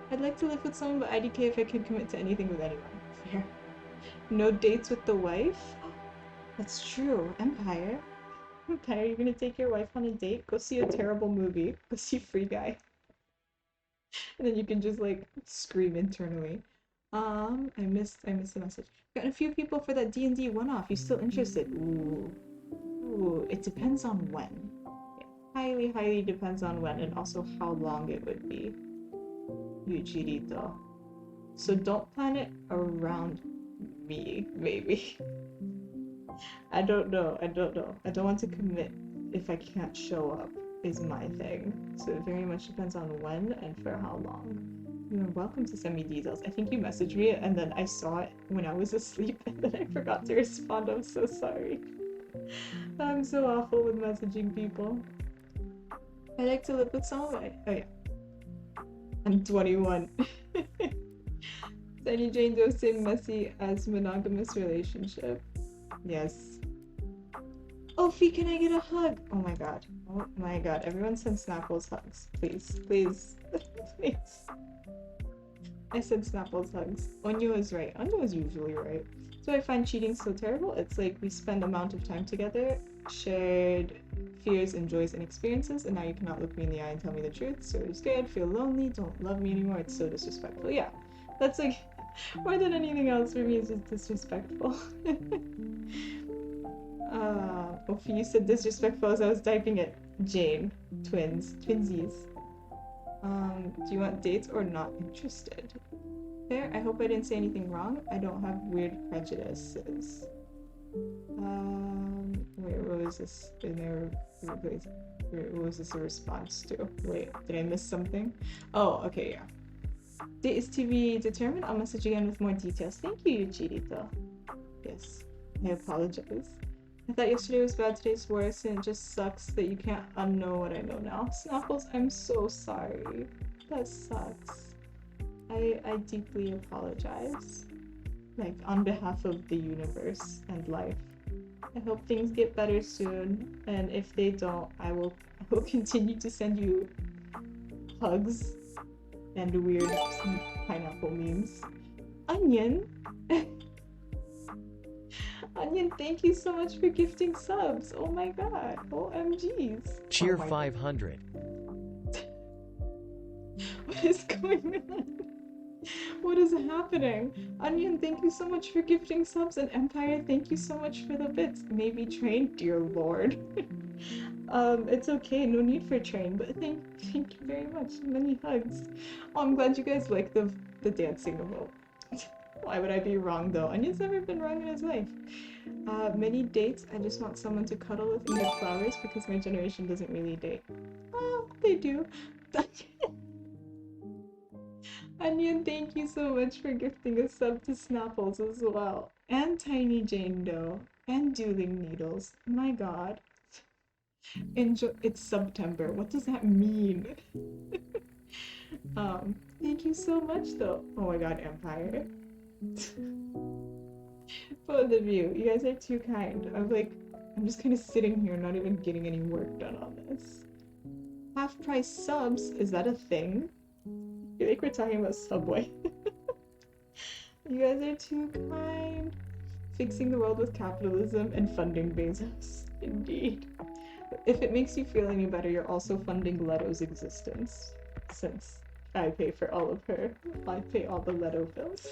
I'd like to live with someone but IDK if I could commit to anything with anyone. Fair. No dates with the wife? That's true. Empire. Empire, you're gonna take your wife on a date? Go see a terrible movie. Go see Free Guy. And then you can just like scream internally. I missed the message. Got a few people for that D&D one-off. You still interested? Ooh. Ooh, it depends on when. It highly, highly depends on when and also how long it would be. Yujirito. So don't plan it around me, maybe. I don't know. I don't want to commit if I can't show up is my thing. So it very much depends on when and for how long. You're welcome to send me details. I think you messaged me and then I saw it when I was asleep and then I forgot to respond. I'm so sorry. I'm so awful with messaging people. I like to live with someone. Oh yeah. I'm 21. Tiny Jane Doe, same messy as monogamous relationship. Yes. Oh, Fee, can I get a hug? Oh my god. Oh my god. Everyone send Snapples hugs. Please. Please. Please. I said Snapples hugs. Onyo is right. Onyo is usually right. So I find cheating so terrible. It's like we spend amount of time together, shared fears and joys and experiences, and now you cannot look me in the eye and tell me the truth. So you're scared, feel lonely, don't love me anymore. It's so disrespectful. Yeah. That's like more than anything else for me is just disrespectful. Ophi, you said disrespectful as I was typing it. Jane. Twinsies. Do you want dates or not interested? Fair, I hope I didn't say anything wrong. I don't have weird prejudices. Wait, what was this? What was this a response to? Wait, did I miss something? Oh, okay, yeah. Date is to be determined. I'll message again with more details. Thank you, Yuchirito. Yes, I apologize. I thought yesterday was bad, today's worse, and it just sucks that you can't unknow what I know now. Snapples, I'm so sorry. That sucks. I deeply apologize. Like, on behalf of the universe and life. I hope things get better soon, and if they don't, I will continue to send you hugs and weird pineapple memes. Onion? Onion, thank you so much for gifting subs. Oh my god. OMGs. Cheer oh 500. What is going on? What is happening? Onion, thank you so much for gifting subs, and Empire, thank you so much for the bits. Maybe train, dear lord. It's okay, no need for train, but thank you very much. Many hugs. Oh, I'm glad you guys like the dancing emote. Why would I be wrong though? Anya's never been wrong in his life. Many dates. I just want someone to cuddle with and give flowers because my generation doesn't really date. Oh, they do. Onion, thank you so much for gifting a sub to Snapples as well. And Tiny Jane Doe. And Dueling Needles. My god. Enjoy. It's September. What does that mean? Thank you so much though. Oh my god, Empire. Both of you. You guys are too kind. I'm just kind of sitting here not even getting any work done on this. Half price subs? Is that a thing? I feel like we're talking about Subway. You guys are too kind. Fixing the world with capitalism and funding Bezos. Indeed. If it makes you feel any better, you're also funding Leto's existence. Since I pay for all of her. I pay all the Leto bills.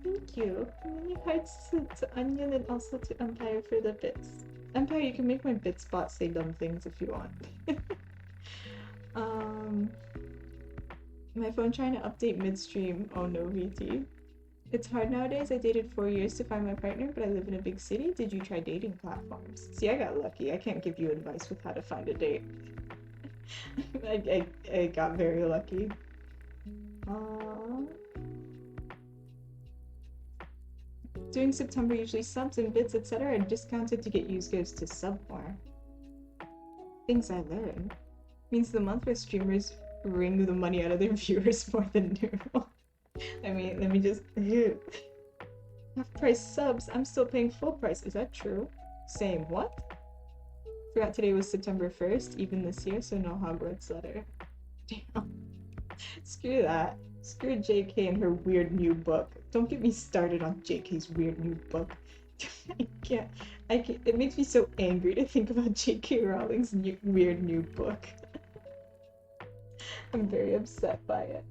Thank you. Many hearts to Onion and also to Empire for the bits. Empire, you can make my bits bot say dumb things if you want. My phone trying to update midstream. Oh no, VT. It's hard nowadays. I dated 4 years to find my partner, but I live in a big city. Did you try dating platforms? See, I got lucky. I can't give you advice with how to find a date. I got very lucky. During September, usually subs and bits, etc. are discounted to get used gifts to sub more. Things I learned. Means the month where streamers wring the money out of their viewers more than normal. I mean, let me just... Half price subs, I'm still paying full price. Is that true? Same. What? Forgot today was September 1st, even this year, so no Hogwarts letter. Damn. Screw that. Screw JK and her weird new book. Don't get me started on JK's weird new book. I can't. It makes me so angry to think about JK Rowling's weird new book. I'm very upset by it.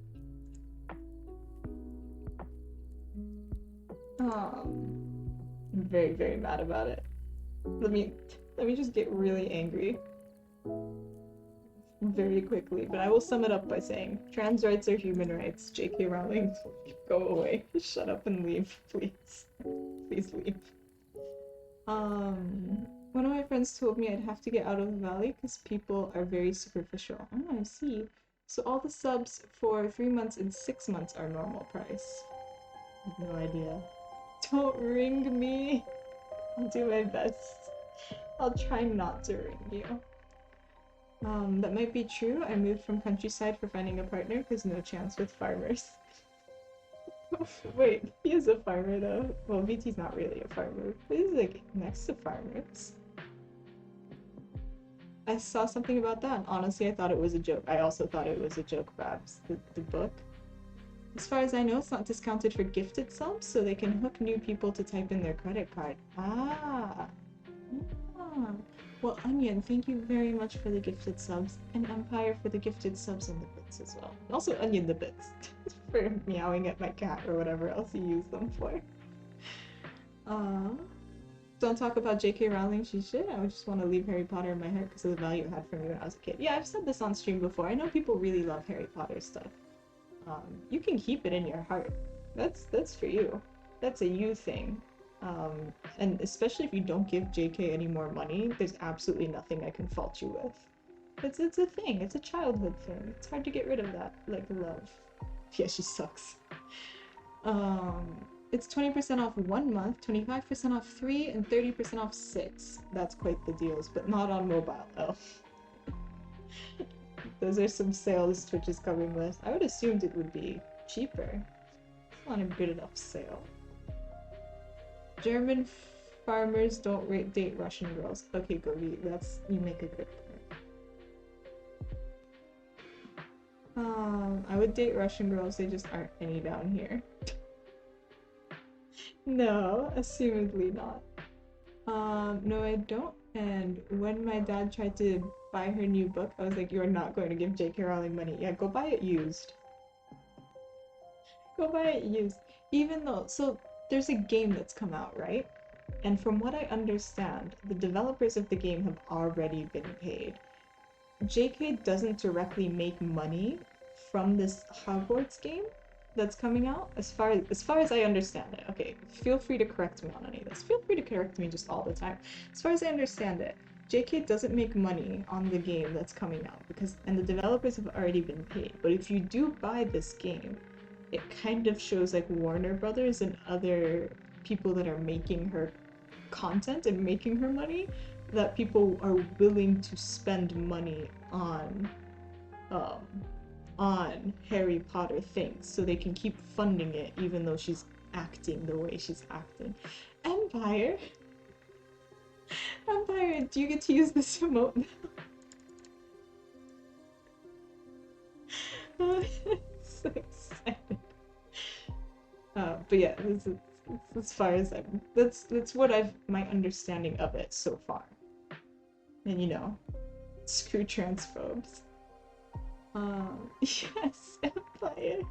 I'm very, very mad about it. Let me just get really angry very quickly, but I will sum it up by saying trans rights are human rights. JK Rowling, go away. Shut up and leave, please. Please leave. One of my friends told me I'd have to get out of the valley because people are very superficial. Oh, I see. So all the subs for 3 months and 6 months are normal price. I have no idea. Don't ring me. I'll do my best. I'll try not to ring you. That might be true. I moved from countryside for finding a partner because no chance with farmers. Wait, he is a farmer though. Well, VT's not really a farmer, but he's like next to farmers. I saw something about that and honestly I thought it was a joke. I also thought it was a joke, Babs, the book. As far as I know, it's not discounted for gifted subs, so they can hook new people to type in their credit card. Ah. Well, Onion, thank you very much for the gifted subs, and Empire for the gifted subs and the bits as well. Also Onion the bits, for meowing at my cat or whatever else you use them for. Don't talk about JK Rowling, she should. I just want to leave Harry Potter in my heart because of the value it had for me when I was a kid. Yeah, I've said this on stream before. I know people really love Harry Potter stuff. You can keep it in your heart. That's for you. That's a you thing. And especially if you don't give JK any more money, there's absolutely nothing I can fault you with. It's a thing. It's a childhood thing. It's hard to get rid of that, like love. Yeah, she sucks. It's 20% off 1 month, 25% off 3, and 30% off 6. That's quite the deals, but not on mobile. Oh. Those are some sales Twitch is coming with. I would assumed it would be cheaper. It's not a good enough sale. German farmers don't date Russian girls. Okay, Gogi, you make a good point. I would date Russian girls, they just aren't any down here. No, assumedly not. No, I don't. And when my dad tried to buy her new book, I was like, you're not going to give J.K. Rowling money. Yeah, go buy it used. Go buy it used. Even though, so there's a game that's come out, right? And from what I understand, the developers of the game have already been paid. JK doesn't directly make money from this Hogwarts game that's coming out, as far as I understand it. Okay, feel free to correct me on any of this. Feel free to correct me just all the time. As far as I understand it, JK doesn't make money on the game that's coming out and the developers have already been paid. But if you do buy this game, it kind of shows like Warner Brothers and other people that are making her content and making her money, that people are willing to spend money um on Harry Potter things so they can keep funding it even though she's acting the way she's acting. Empire? Empire, do you get to use this remote now? So excited. But yeah, this is as far as that's what my understanding of it so far. And you know, screw transphobes. Yes, Empire.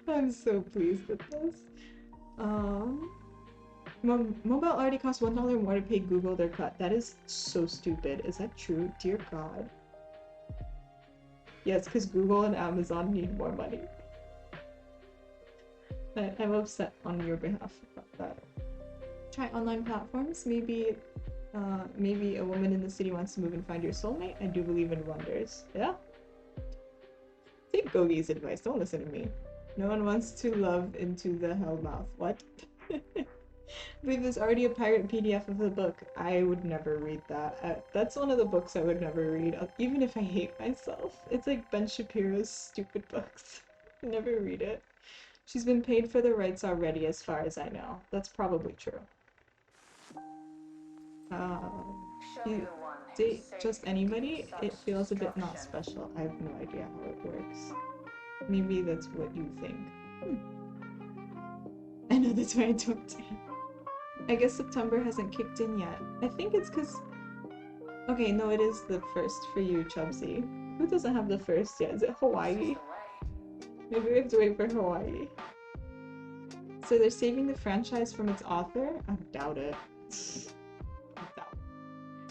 I'm so pleased with this. Mobile already costs $1 more to pay Google their cut. That is so stupid. Is that true? Dear God. Yes, because Google and Amazon need more money. I'm upset on your behalf about that. Try online platforms. Maybe a woman in the city wants to move and find your soulmate. I do believe in wonders. Yeah? Take Gogi's advice. Don't listen to me. No one wants to love into the hellmouth. What? I believe there's already a pirate PDF of the book. I would never read that. That's one of the books I would never read, even if I hate myself. It's like Ben Shapiro's stupid books. Never read it. She's been paid for the rights already, as far as I know. That's probably true. You date just anybody? It feels a bit not special. I have no idea how it works. Maybe that's what you think. I know that's why I don't date. I guess September hasn't kicked in yet. I think it's because... Okay, no, it is the first for you, Chubsy. Who doesn't have the first yet? Is it Hawaii? Maybe we have to wait for Hawaii. So they're saving the franchise from its author? I doubt it. I doubt it.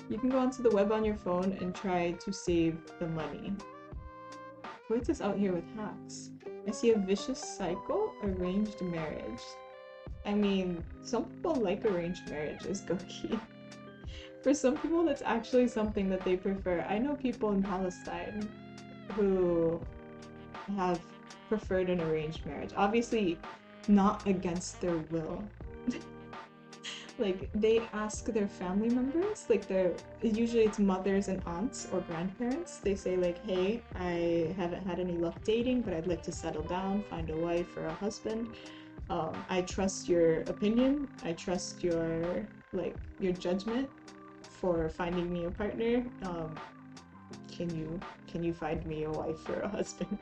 You can go onto the web on your phone and try to save the money. What's this out here with hacks? I see a vicious cycle, arranged marriage. I mean, some people like arranged marriages, Goki. For some people, that's actually something that they prefer. I know people in Palestine who have preferred an arranged marriage. Obviously, not against their will. Like, they ask their family members, like usually it's mothers and aunts or grandparents. They say like, hey, I haven't had any luck dating, but I'd like to settle down, find a wife or a husband. I trust your opinion. I trust your judgment for finding me a partner. Can you find me a wife or a husband?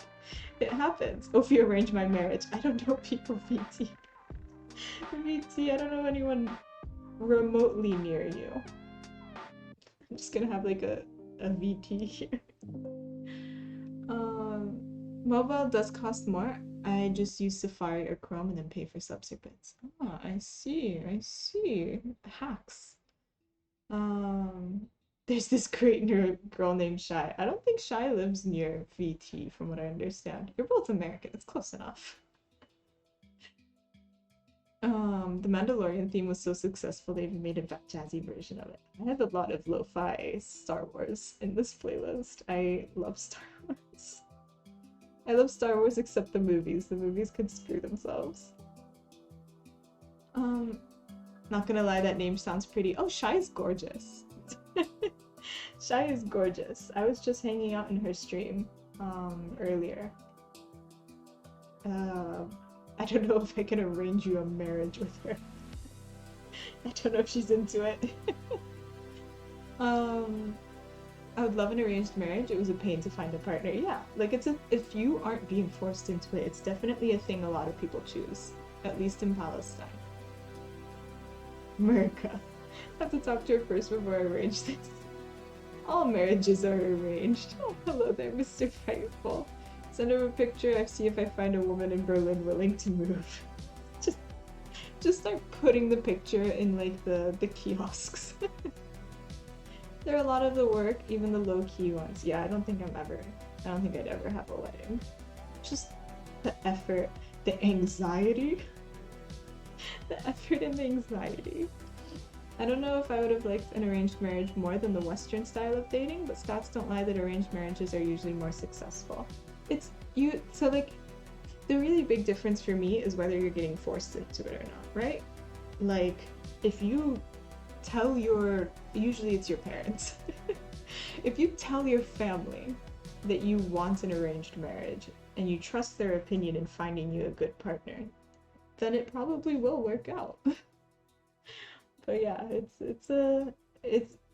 It happens. Oh, if you arrange my marriage. I don't know people, VT. VT, I don't know anyone remotely near you. I'm just gonna have like a VT here. Mobile does cost more. I just use Safari or Chrome and then pay for subscriptions. Ah, I see. Hacks. There's this great girl named Shy. I don't think Shy lives near VT, from what I understand. You're both American. It's close enough. The Mandalorian theme was so successful they even made a jazzy version of it. I have a lot of lo-fi Star Wars in this playlist. I love Star Wars. I love Star Wars except the movies. The movies can screw themselves. Not gonna lie, that name sounds pretty. Oh, Shy is gorgeous. Shy is gorgeous. I was just hanging out in her stream earlier. I don't know if I can arrange you a marriage with her. I don't know if she's into it. I would love an arranged marriage. It was a pain to find a partner. Yeah, like if you aren't being forced into it, it's definitely a thing a lot of people choose, at least in Palestine. America. I have to talk to her first before I arrange this. All marriages are arranged. Oh, hello there, Mr. Fightful. Send her a picture. I see if I find a woman in Berlin willing to move. Just start putting the picture in like the kiosks. There are a lot of the work, even the low-key ones. Yeah, I don't think I'd ever have a wedding. Just the effort, the anxiety. The effort and the anxiety. I don't know if I would have liked an arranged marriage more than the Western style of dating, but stats don't lie that arranged marriages are usually more successful. So like, the really big difference for me is whether you're getting forced into it or not, right? Like, if you tell usually it's your parents. If you tell your family that you want an arranged marriage and you trust their opinion in finding you a good partner, then it probably will work out. But yeah,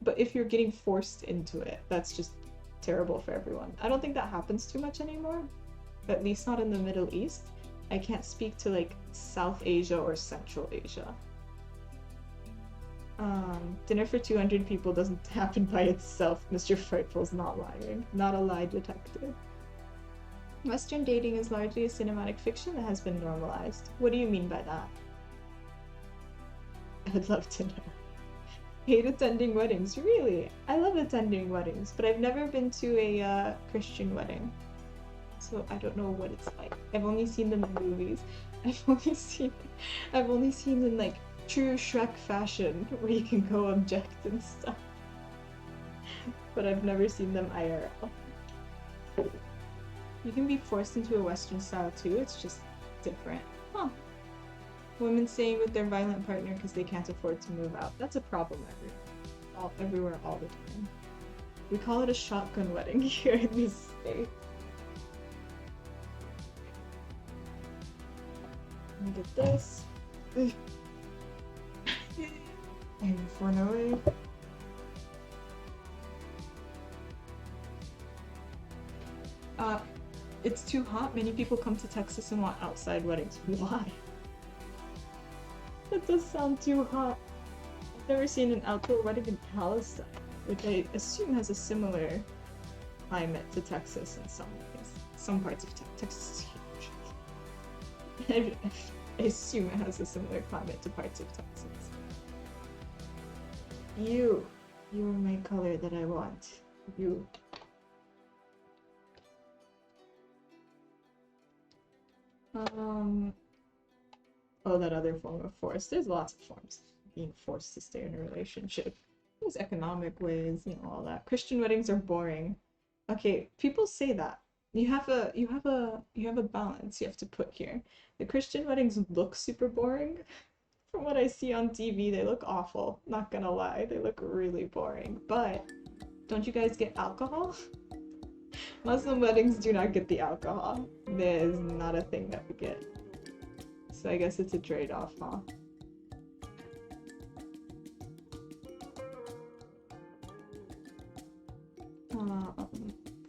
but if you're getting forced into it, that's just terrible for everyone. I don't think that happens too much anymore, at least not in the Middle East. I can't speak to like South Asia or Central Asia. Dinner for 200 people doesn't happen by itself. Mr. Frightful's not lying. Not a lie detected. Western dating is largely a cinematic fiction that has been normalized. What do you mean by that? I'd love to know. Hate attending weddings. Really? I love attending weddings, but I've never been to a Christian wedding. So I don't know what it's like. I've only seen them in movies. I've only seen in like true Shrek fashion where you can go object and stuff. But I've never seen them IRL. You can be forced into a Western style too, it's just different. Huh. Women staying with their violent partner because they can't afford to move out. That's a problem everywhere all the time. We call it a shotgun wedding here in this state. Let me get this. And for no. It's too hot. Many people come to Texas and want outside weddings. Why? That does sound too hot. I've never seen an outdoor wedding in Palestine, which I assume has a similar climate to Texas in some ways. Some parts of Texas is huge. I assume it has a similar climate to parts of Texas. You are my color that I want. You. Oh, that other form of force. There's lots of forms of being forced to stay in a relationship. There's economic ways, all that. Christian weddings are boring. Okay, people say that. You have a balance you have to put here. The Christian weddings look super boring. From what I see on TV, they look awful. Not gonna lie, they look really boring. But don't you guys get alcohol? Muslim weddings do not get the alcohol. That is not a thing that we get. So I guess it's a trade-off, huh?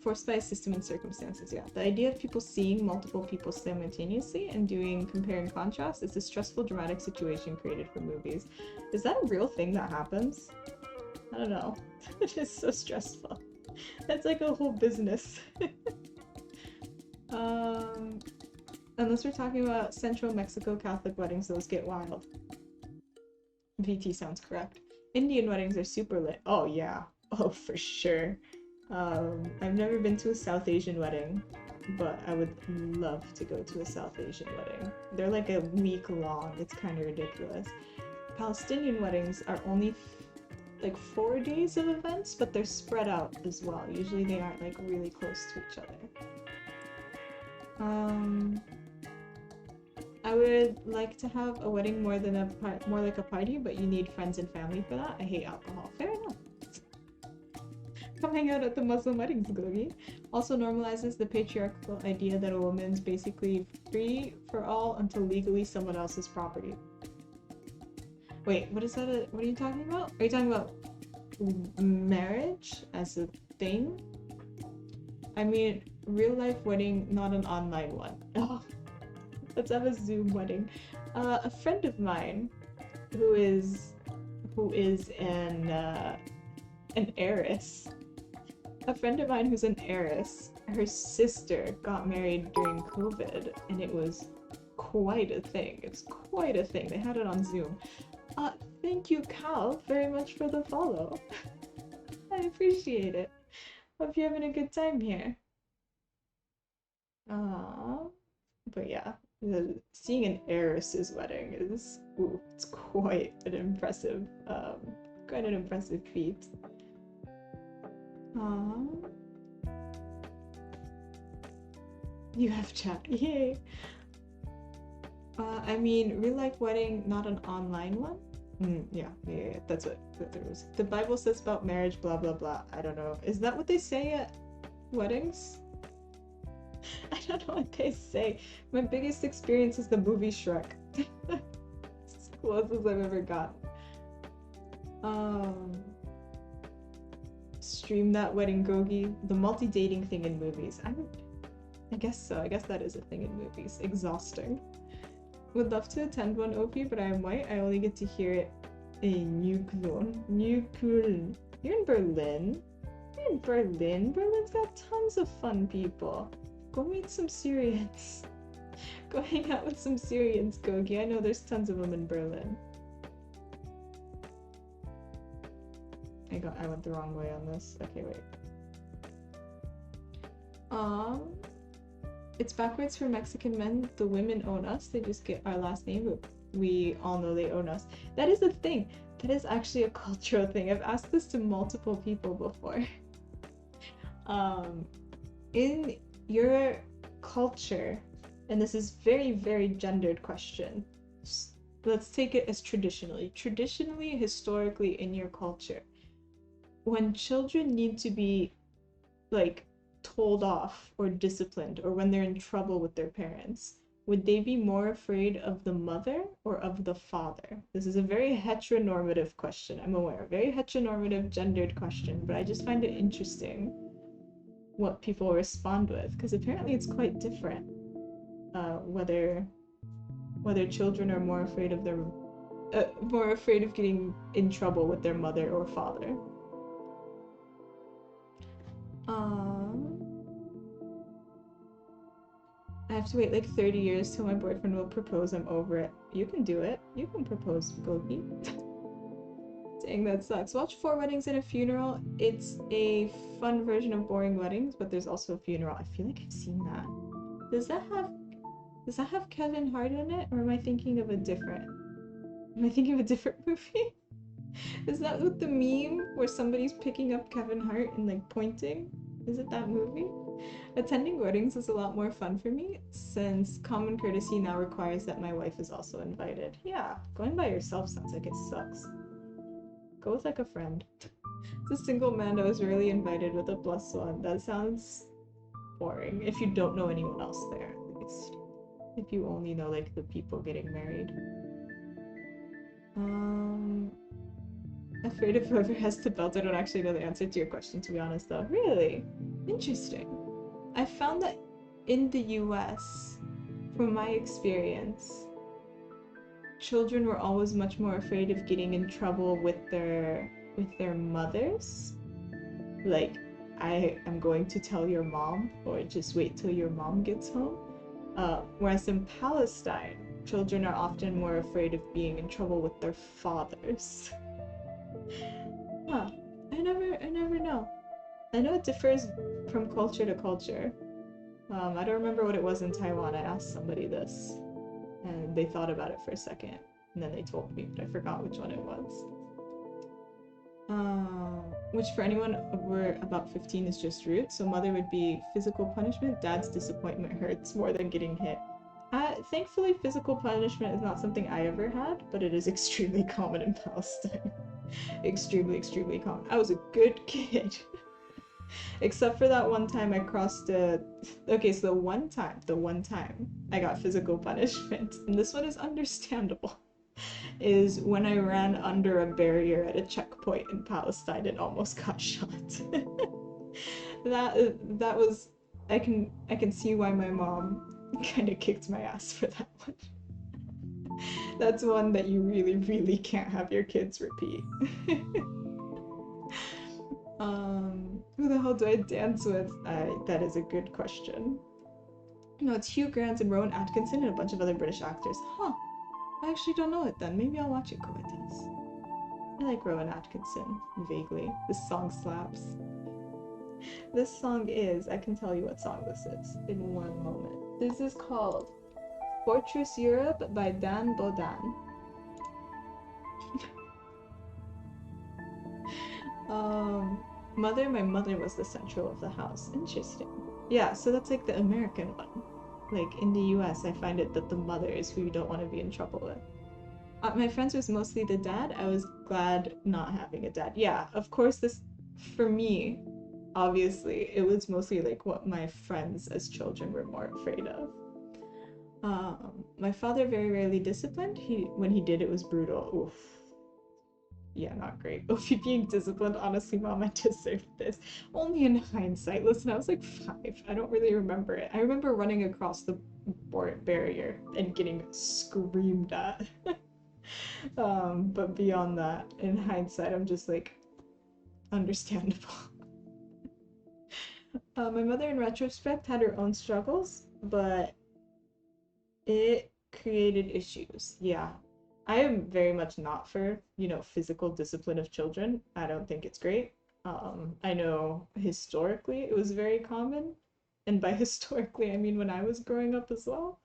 Forced by a system and circumstances, yeah. The idea of people seeing multiple people simultaneously and doing compare and contrast is a stressful, dramatic situation created for movies. Is that a real thing that happens? I don't know. It is so stressful. That's like a whole business. Unless we're talking about Central Mexico Catholic weddings, those get wild. VT sounds correct. Indian weddings are super lit. Oh yeah. Oh, for sure. I've never been to a South Asian wedding, but I would love to go to a South Asian wedding. They're like a week long. It's kind of ridiculous. Palestinian weddings are only like 4 days of events, but they're spread out as well. Usually they aren't like really close to each other. I would like to have a wedding more like a party, but you need friends and family for that. I hate alcohol. Fair enough. Come hang out at the Muslim weddings, Gogi. Also normalizes the patriarchal idea that a woman's basically free for all until legally someone else's property. Wait, what is that? What are you talking about? Are you talking about marriage as a thing? I mean, real life wedding, not an online one. Oh, let's have a Zoom wedding. A friend of mine, who is an heiress. A friend of mine who's an heiress. Her sister got married during COVID, and it was quite a thing. It's quite a thing. They had it on Zoom. Thank you, Cal, very much for the follow. I appreciate it. Hope you're having a good time here. But yeah, seeing an heiress's wedding is, ooh, it's quite an impressive feat. You have chat, yay! I mean, real life wedding, not an online one? Yeah, that's what there was. The Bible says about marriage, blah blah blah. I don't know. Is that what they say at weddings? I don't know what they say. My biggest experience is the movie Shrek. It's as close as I've ever gotten. Stream that wedding Gogi. The multi-dating thing in movies. I guess so. I guess that is a thing in movies. Exhausting. Would love to attend one, OP, but I am white. I only get to hear it in Neukölln. You're in Berlin? You're in Berlin? Berlin's got tons of fun people. Go meet some Syrians. Go hang out with some Syrians, Gogi. I know there's tons of them in Berlin. I went the wrong way on this. Okay, wait. It's backwards for Mexican men. The women own us. They just get our last name, but we all know they own us. That is a thing. That is actually a cultural thing. I've asked this to multiple people before. In your culture, and this is very, very gendered question. Let's take it as traditionally, historically in your culture, when children need to be like told off or disciplined, or when they're in trouble with their parents, would they be more afraid of the mother or of the father? This is a very heteronormative question, I'm aware, very heteronormative gendered question, but I just find it interesting what people respond with, because apparently it's quite different. Whether children are more afraid of getting in trouble with their mother or father. I have to wait like 30 years till my boyfriend will propose. I'm over it. You can do it. You can propose, Gogi. Dang, that sucks. Watch 4 Weddings and a Funeral. It's a fun version of Boring Weddings, but there's also a funeral. I feel like I've seen that. Does that have Kevin Hart in it, or am I thinking of a different movie? Is that with the meme where somebody's picking up Kevin Hart and like pointing? Is it that movie? Attending weddings is a lot more fun for me since common courtesy now requires that my wife is also invited. Yeah, going by yourself sounds like it sucks. Go with like a friend. As a single man, I was rarely invited with a plus one. That sounds boring if you don't know anyone else there. If you only know like the people getting married. Afraid of whoever has the belt. I don't actually know the answer to your question, to be honest, though. Really? Interesting. I found that in the US, from my experience, children were always much more afraid of getting in trouble with their mothers. Like, I am going to tell your mom, or just wait till your mom gets home. Whereas in Palestine, children are often more afraid of being in trouble with their fathers. Huh. I never know. I know it differs from culture to culture. I don't remember what it was in Taiwan. I asked somebody this, and they thought about it for a second, and then they told me, but I forgot which one it was. Which for anyone over about 15 is just rude. So mother would be physical punishment, dad's disappointment hurts more than getting hit. Thankfully, physical punishment is not something I ever had, but it is extremely common in Palestine. Extremely, extremely common. I was a good kid. Except for that one time I crossed a... Okay, so the one time I got physical punishment, and this one is understandable, is when I ran under a barrier at a checkpoint in Palestine and almost got shot. That was... I can see why my mom kind of kicked my ass for that one. That's one that you really, really can't have your kids repeat. Who the hell do I dance with? That is a good question. No, it's Hugh Grant and Rowan Atkinson and a bunch of other British actors. Huh. I actually don't know it then. Maybe I'll watch it, Koitas. I like Rowan Atkinson, vaguely. This song slaps. This song is, I can tell you what song this is in one moment. This is called Fortress Europe by Dan Bodan. My mother was the central of the house. Interesting. Yeah, so that's like the American one. Like in the US, I find it that the mother is who you don't want to be in trouble with. My friends was mostly the dad. I was glad not having a dad. Yeah, of course, this, for me, obviously, it was mostly like what my friends as children were more afraid of. My father very rarely disciplined. When he did, it was brutal. Oof. Yeah, not great. Ophi being disciplined, honestly, mom, I deserved this. Only in hindsight. Listen, I was like 5. I don't really remember it. I remember running across the barrier and getting screamed at. But beyond that, in hindsight, I'm just like, understandable. My mother, in retrospect, had her own struggles, but it created issues. Yeah. I am very much not for, physical discipline of children. I don't think it's great. I know historically it was very common, and by historically I mean when I was growing up as well.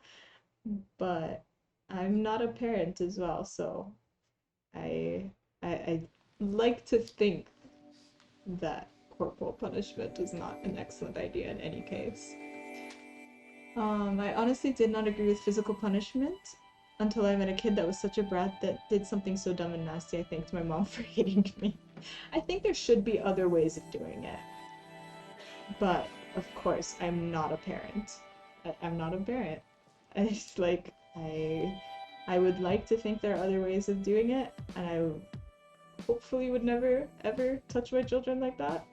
But I'm not a parent as well, so I like to think that corporal punishment is not an excellent idea in any case. I honestly did not agree with physical punishment until I met a kid that was such a brat that did something so dumb and nasty. I thanked my mom for hating me. I think there should be other ways of doing it. But, of course, I'm not a parent. I'm not a parent. It's like, I would like to think there are other ways of doing it, and I hopefully would never, ever touch my children like that.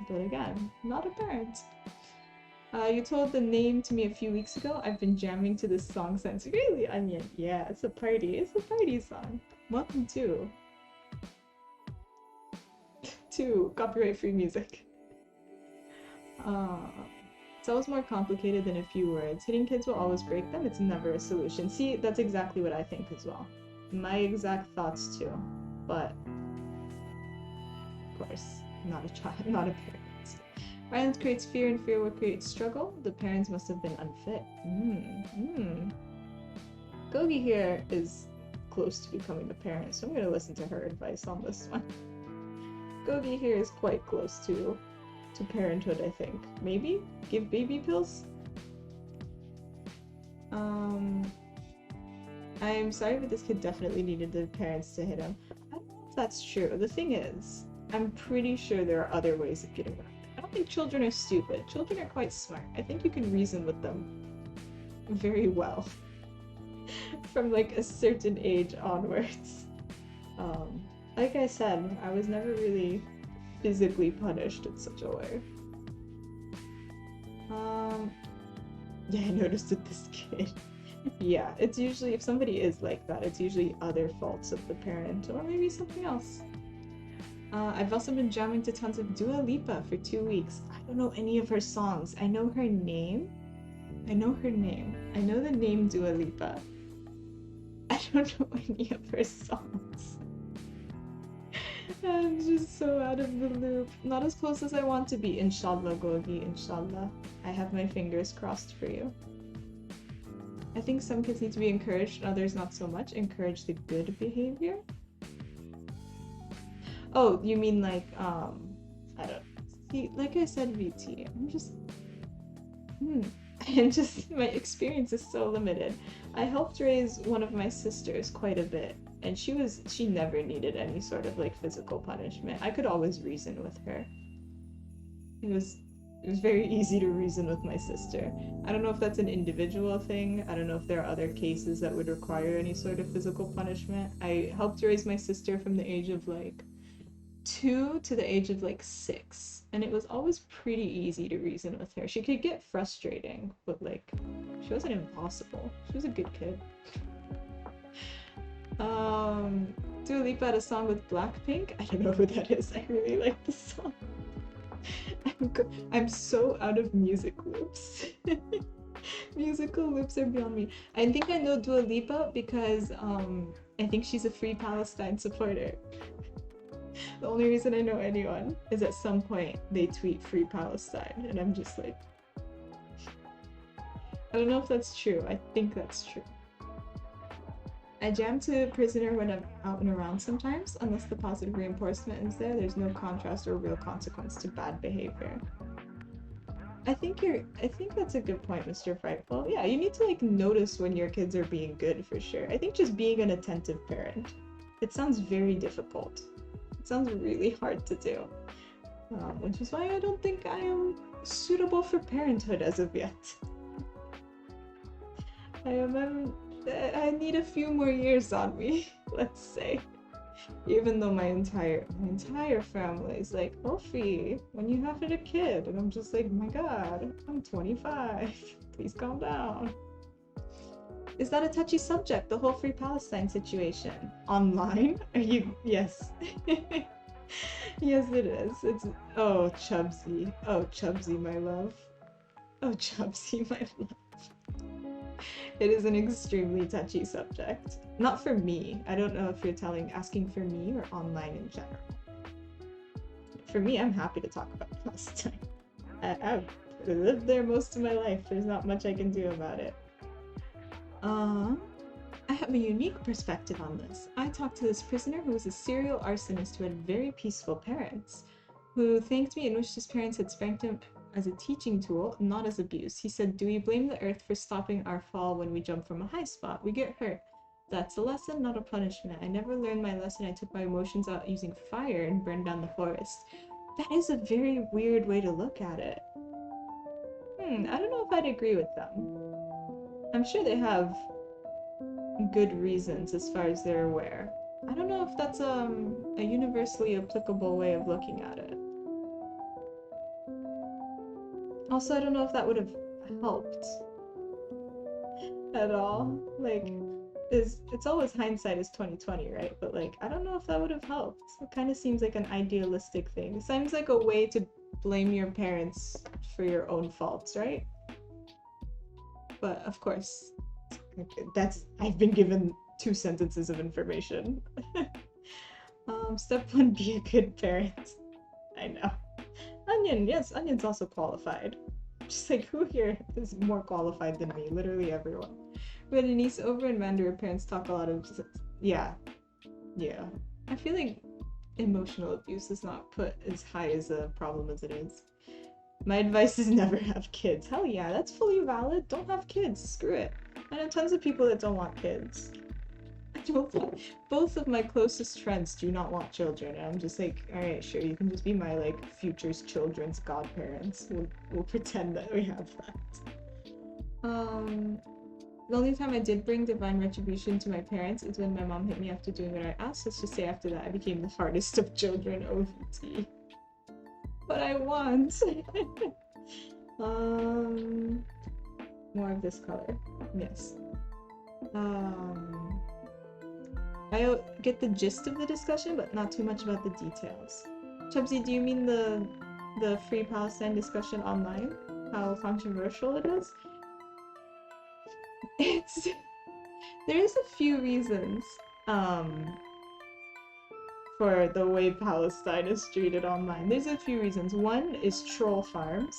But again, not a parent. You told the name to me a few weeks ago. I've been jamming to this song since. Really, Onion? Yeah, it's a party. It's a party song. Welcome to copyright-free music. It's always more complicated than a few words. Hitting kids will always break them. It's never a solution. See, that's exactly what I think as well. My exact thoughts too. But, of course, not a child, not a parent. Violence creates fear, and fear will create struggle. The parents must have been unfit. Gogi here is close to becoming a parent, so I'm going to listen to her advice on this one. Gogi here is quite close to parenthood, I think. Maybe? Give baby pills? I'm sorry, but this kid definitely needed the parents to hit him. I don't know if that's true. The thing is, I'm pretty sure there are other ways of getting around. I don't think children are stupid. Children are quite smart. I think you can reason with them very well from like a certain age onwards. Like I said, I was never really physically punished in such a way. Yeah, I noticed with this kid. Yeah, it's usually, if somebody is like that, it's usually other faults of the parent, or maybe something else. I've also been jamming to tons of Dua Lipa for 2 weeks. I don't know any of her songs. I know her name. I know the name Dua Lipa. I don't know any of her songs. I'm just so out of the loop. Not as close as I want to be. Inshallah, Gogi, inshallah. I have my fingers crossed for you. I think some kids need to be encouraged and others not so much. Encourage the good behavior? Oh, you mean like, I don't see, like I said, VT, my experience is so limited. I helped raise one of my sisters quite a bit, and she never needed any sort of like physical punishment. I could always reason with her. It was very easy to reason with my sister. I don't know if that's an individual thing. I don't know if there are other cases that would require any sort of physical punishment. I helped raise my sister from the age of like 2 to the age of like 6, and it was always pretty easy to reason with her. She could get frustrating, but like she wasn't impossible. She was a good kid. Dua Lipa had a song with Blackpink. I don't know who that is. I really like the song. I'm so out of music loops. Musical loops are beyond me. I think I know Dua Lipa because I think she's a Free Palestine supporter. The only reason I know anyone is at some point they tweet Free Palestine, and I'm just like, I don't know if that's true. I think that's true. I jam to Prisoner when I'm out and around sometimes, unless the positive reinforcement is there. There's no contrast or real consequence to bad behavior. I think that's a good point, Mr. Frightful. Yeah, you need to like notice when your kids are being good for sure. I think just being an attentive parent. It sounds very difficult. It sounds really hard to do. Which is why I don't think I am suitable for parenthood as of yet. I need a few more years on me, let's say. Even though my entire family is like, Ophi, when you have a kid? And I'm just like, my god, I'm 25. Please calm down. Is that a touchy subject, the whole Free Palestine situation? Online? Are you... Yes. Yes, it is. It's... Oh, Chubsy. Oh, Chubsy, my love. Oh, Chubsy, my love. It is an extremely touchy subject. Not for me. I don't know if you're asking for me or online in general. For me, I'm happy to talk about Palestine. I've lived there most of my life. There's not much I can do about it. I have a unique perspective on this. I talked to this prisoner who was a serial arsonist who had very peaceful parents, who thanked me and wished his parents had spanked him as a teaching tool, not as abuse. He said, do we blame the earth for stopping our fall when we jump from a high spot? We get hurt. That's a lesson, not a punishment. I never learned my lesson. I took my emotions out using fire and burned down the forest. That is a very weird way to look at it. I don't know if I'd agree with them. I'm sure they have good reasons as far as they're aware. I don't know if that's a universally applicable way of looking at it. Also, I don't know if that would have helped at all. Like, it's always hindsight is 2020, right? But like, I don't know if that would have helped. It kind of seems like an idealistic thing. It seems like a way to blame your parents for your own faults, right? But of course, I've been given 2 sentences of information. Step 1, be a good parent. I know. Onion, yes, Onion's also qualified. Just like, who here is more qualified than me? Literally everyone. We had a niece over in Mandarin. Her parents talk a lot of... Yeah. I feel like emotional abuse is not put as high as a problem as it is. My advice is never have kids. Hell yeah, that's fully valid. Don't have kids. Screw it. I know tons of people that don't want kids. Both of my closest friends do not want children, and I'm just like, alright, sure, you can just be my like future's children's godparents. We'll pretend that we have that. The only time I did bring divine retribution to my parents is when my mom hit me after doing what I asked. Let's just say after that I became the hardest of children, OVT. But I want. More of this color. Yes. I get the gist of the discussion, but not too much about the details. Chubsy, do you mean the Free Palestine discussion online? How controversial it is? There's a few reasons for the way Palestine is treated online. There's a few reasons. One is troll farms.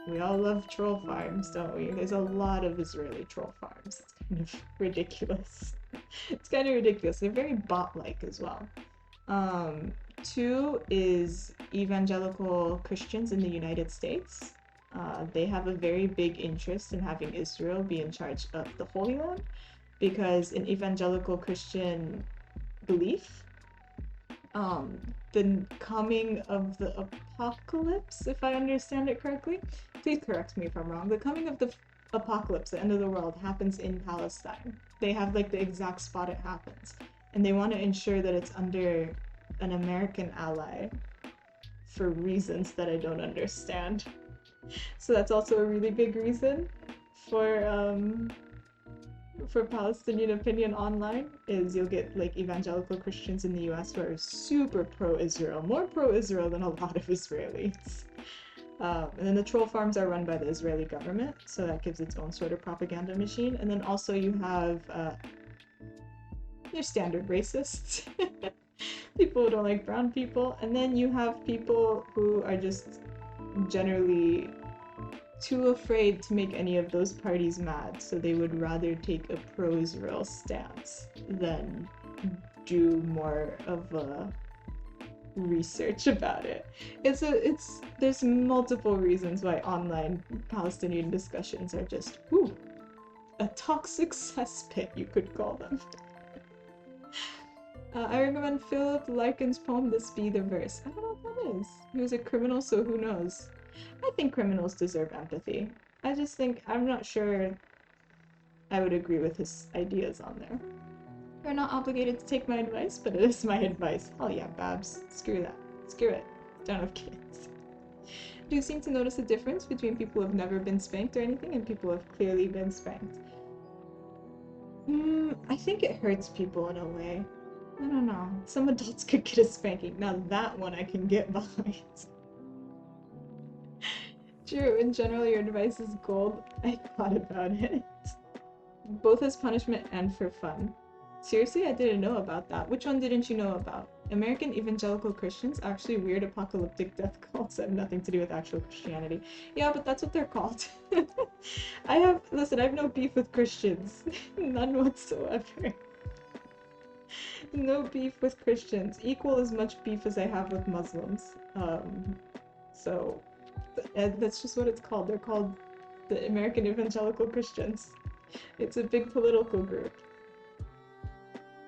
We all love troll farms, don't we? There's a lot of Israeli troll farms. It's kind of ridiculous. It's kind of ridiculous. They're very bot-like as well. 2 is evangelical Christians in the United States. They have a very big interest in having Israel be in charge of the Holy Land, because in evangelical Christian belief, the coming of the apocalypse, if I understand it correctly, please correct me if I'm wrong, the coming of the apocalypse, the end of the world, happens in Palestine. They have like the exact spot it happens, and they want to ensure that it's under an American ally for reasons that I don't understand. So that's also a really big reason for Palestinian opinion online, is you'll get like evangelical Christians in the US who are super pro-Israel, more pro-Israel than a lot of Israelis. And then the troll farms are run by the Israeli government, so that gives its own sort of propaganda machine. And then also you have your standard racists, people who don't like brown people, and then you have people who are just generally too afraid to make any of those parties mad, so they would rather take a pro-Israel stance than do more of a research about it. There's multiple reasons why online Palestinian discussions are just a toxic cesspit, you could call them. I recommend Philip Larkin's poem "This Be the Verse." I don't know what that is. He was a criminal, so who knows? I think criminals deserve empathy. I just think I'm not sure I would agree with his ideas on there. You're not obligated to take my advice, but it is my advice. Oh yeah, Babs. Screw that. Screw it. Don't have kids. Do you seem to notice a difference between people who have never been spanked or anything and people who have clearly been spanked? I think it hurts people in a way. I don't know. Some adults could get a spanking. Now that one I can get behind. True, in general your advice is gold. I thought about it. Both as punishment and for fun. Seriously, I didn't know about that. Which one didn't you know about? American evangelical Christians? Actually weird apocalyptic death cults that have nothing to do with actual Christianity. Yeah, but that's what they're called. Listen, I have no beef with Christians. None whatsoever. No beef with Christians. Equal as much beef as I have with Muslims. So that's just what it's called. They're called the American Evangelical Christians. It's a big political group.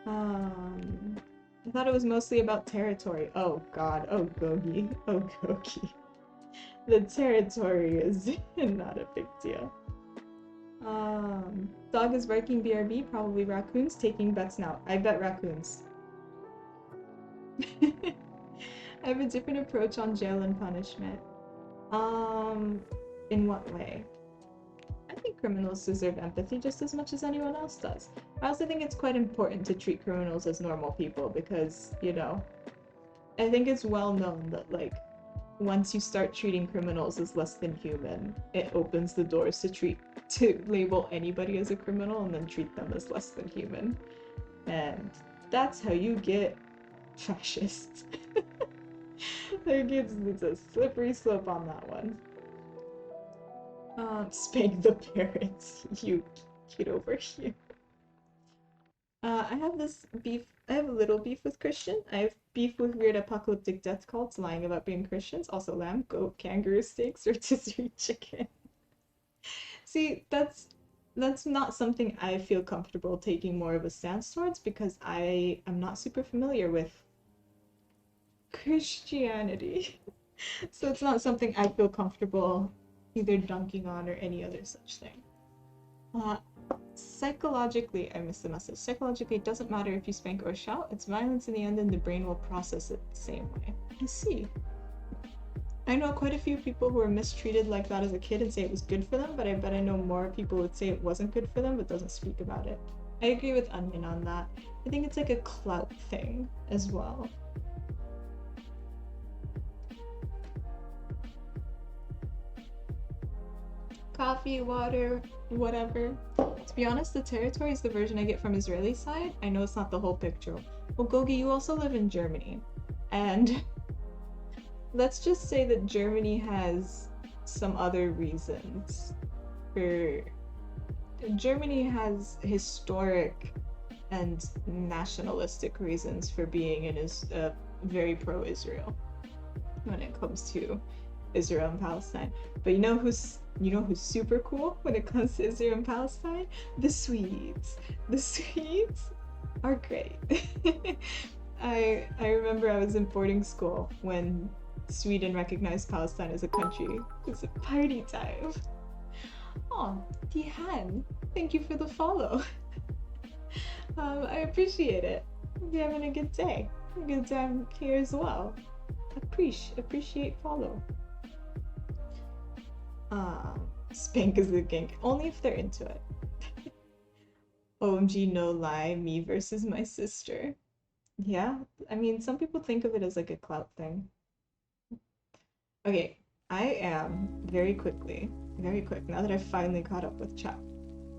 I thought it was mostly about territory. Oh god. Oh Gogi. Oh Gogi. The territory is not a big deal. Dog is barking BRB, probably raccoons. Taking bets now. I bet raccoons. I have a different approach on jail and punishment. In what way? I think criminals deserve empathy just as much as anyone else does. I also think it's quite important to treat criminals as normal people because, you know, I think it's well known that, like, once you start treating criminals as less than human, it opens the doors to label anybody as a criminal and then treat them as less than human. And that's how you get fascists. Like, it's a slippery slope on that one. Spank the parents, you get over here. I have a little beef with Christian. I have beef with weird apocalyptic death cults lying about being Christians. Also lamb, goat, kangaroo steaks, rotisserie chicken. See, that's not something I feel comfortable taking more of a stance towards because I am not super familiar with Christianity. So it's not something I feel comfortable either dunking on or any other such thing. Psychologically, I missed the message. Psychologically, it doesn't matter if you spank or shout. It's violence in the end and the brain will process it the same way. I see. I know quite a few people who were mistreated like that as a kid and say it was good for them, but I bet I know more people would say it wasn't good for them but doesn't speak about it. I agree with Onion on that. I think it's like a clout thing as well. Coffee, water, whatever. To be honest, the territory is the version I get from Israeli side. I know it's not the whole picture. Well, Gogi, you also live in Germany. And let's just say that Germany has some other reasons Germany has historic and nationalistic reasons for being very pro-Israel when it comes to Israel and Palestine. But you know who's super cool when it comes to Israel and Palestine? The Swedes. The Swedes are great. I remember I was in boarding school when Sweden recognized Palestine as a country. It was a party time. Oh, Dihan, thank you for the follow. I appreciate it. Hope you're having a good day. A good time here as well. Appreciate follow. Spank is the gank. Only if they're into it. OMG, no lie, me versus my sister. Yeah, I mean, some people think of it as like a clout thing. Okay, I am very quick, now that I've finally caught up with chat.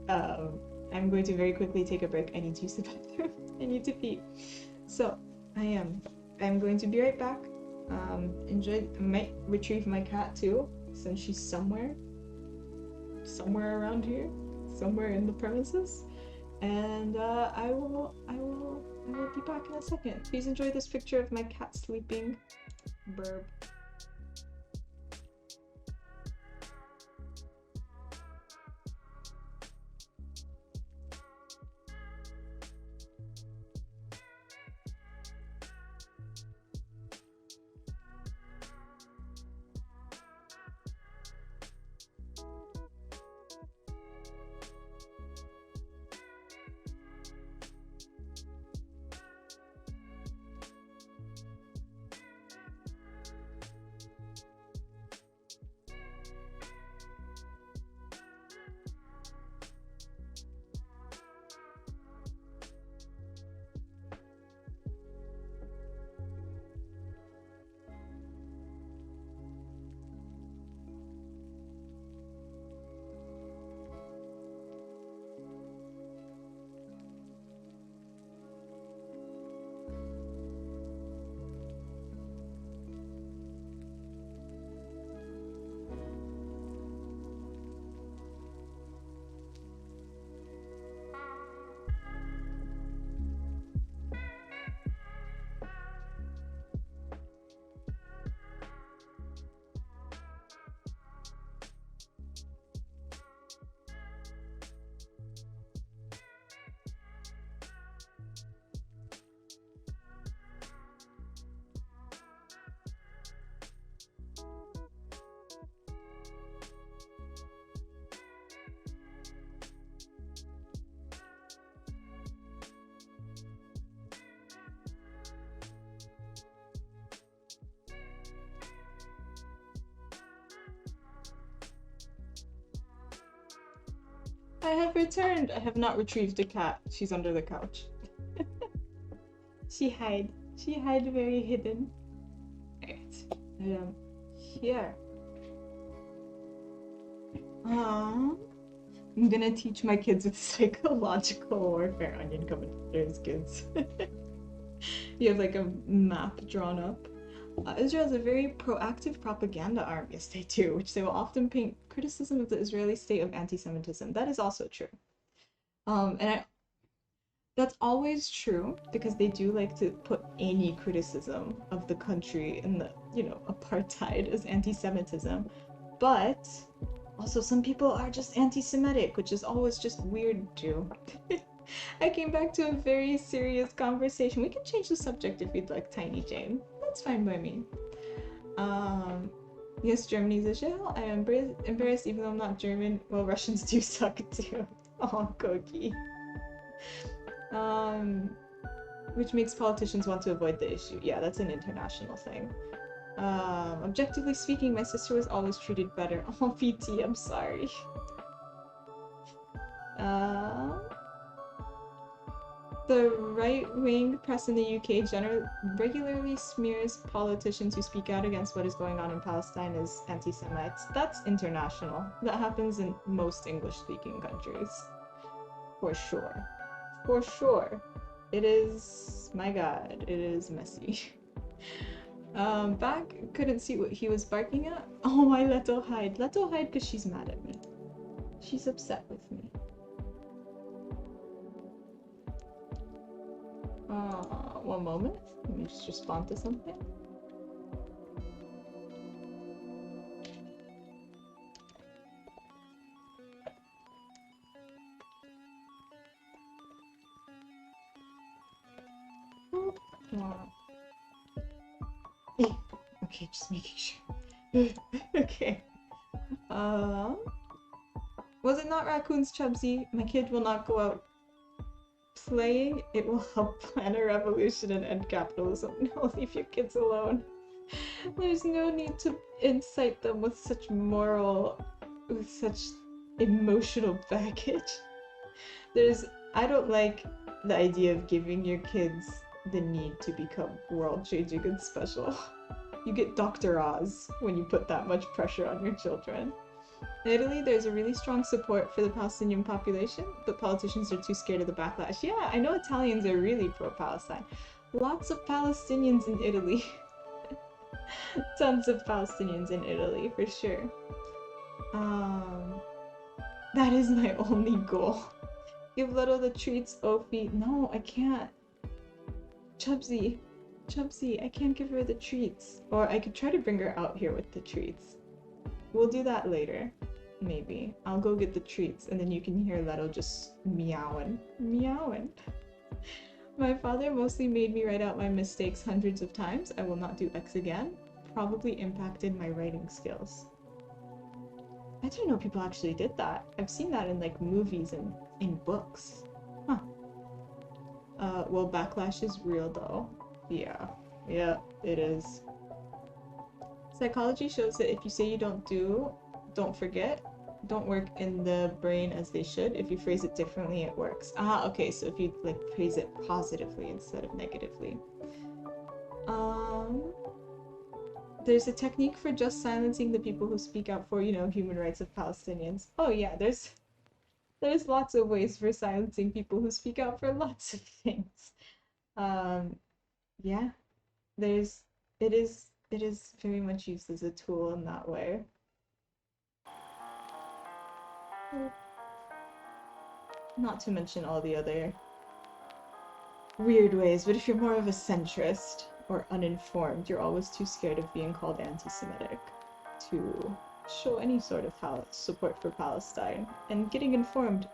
Um, I'm going to very quickly take a break. I need to use the bathroom. I need to pee. So, I am. I'm going to be right back. Enjoy. I might retrieve my cat too, since she's somewhere around here, somewhere in the premises. And I will be back in a second. Please enjoy this picture of my cat sleeping. Burp. I have returned. I have not retrieved the cat. She's under the couch. She hide. She hide very hidden. Alright. Here. I'm gonna teach my kids with psychological warfare. Onion coming. There's kids. You have like a map drawn up. Israel is a very proactive propaganda arm. Yes, they do, which they will often paint criticism of the Israeli state of anti-Semitism. That is also true. That's always true because they do like to put any criticism of the country and the, apartheid as anti-Semitism. But also some people are just anti-Semitic, which is always just weird too. I came back to a very serious conversation. We can change the subject if you'd like, Tiny Jane. That's fine by me. Yes, Germany's a shell. I am embarrassed even though I'm not German. Well, Russians do suck too. Oh, Koki. Which makes politicians want to avoid the issue. Yeah, that's an international thing. Objectively speaking, my sister was always treated better. Oh, PT, I'm sorry. The right-wing press in the UK regularly smears politicians who speak out against what is going on in Palestine as anti-Semites. That's international. That happens in most English-speaking countries. For sure. For sure. It is... my god, it is messy. Back couldn't see what he was barking at. Oh, my Leto hide. Leto hide because she's mad at me. She's upset with me. One moment. Let me just respond to something. Okay, just making sure. Okay. Was it not raccoons, Chubsy? My kid will not go out playing. It will help plan a revolution and end capitalism. No, leave your kids alone. There's no need to incite them with such emotional baggage. I don't like the idea of giving your kids the need to become world-changing and special. You get Dr. Oz when you put that much pressure on your children. In Italy, there's a really strong support for the Palestinian population, but politicians are too scared of the backlash. Yeah, I know Italians are really pro-Palestine. Lots of Palestinians in Italy. Tons of Palestinians in Italy, for sure. That is my only goal. Give Little the treats, Ophi. No, I can't. Chubsy. Chubsy, I can't give her the treats. Or I could try to bring her out here with the treats. We'll do that later. Maybe. I'll go get the treats and then you can hear Leto just meowing. Meowing. My father mostly made me write out my mistakes hundreds of times. I will not do X again. Probably impacted my writing skills. I didn't know people actually did that. I've seen that in like movies and in books. Huh. Well, backlash is real though. Yeah, it is. Psychology shows that if you say you don't forget, don't work in the brain as they should. If you phrase it differently, it works. Ah, okay, so if you like phrase it positively instead of negatively. There's a technique for just silencing the people who speak out for, you know, human rights of Palestinians. Oh yeah, there's lots of ways for silencing people who speak out for lots of things. Yeah, it is very much used as a tool in that way. Not to mention all the other weird ways, but if you're more of a centrist or uninformed, you're always too scared of being called anti-Semitic to show any sort of support for Palestine. And getting informed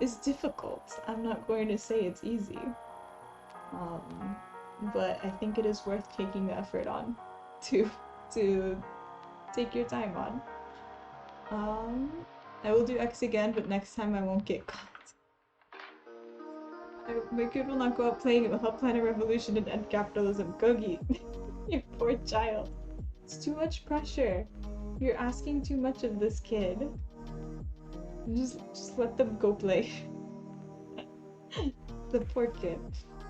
is difficult. I'm not going to say it's easy. But I think it is worth taking the effort on to take your time on. I will do X again, but next time I won't get caught. My kid will not go out playing. It will help plan a revolution and end capitalism. Gogi, you poor child. It's too much pressure. You're asking too much of this kid. Just let them go play. The poor kid.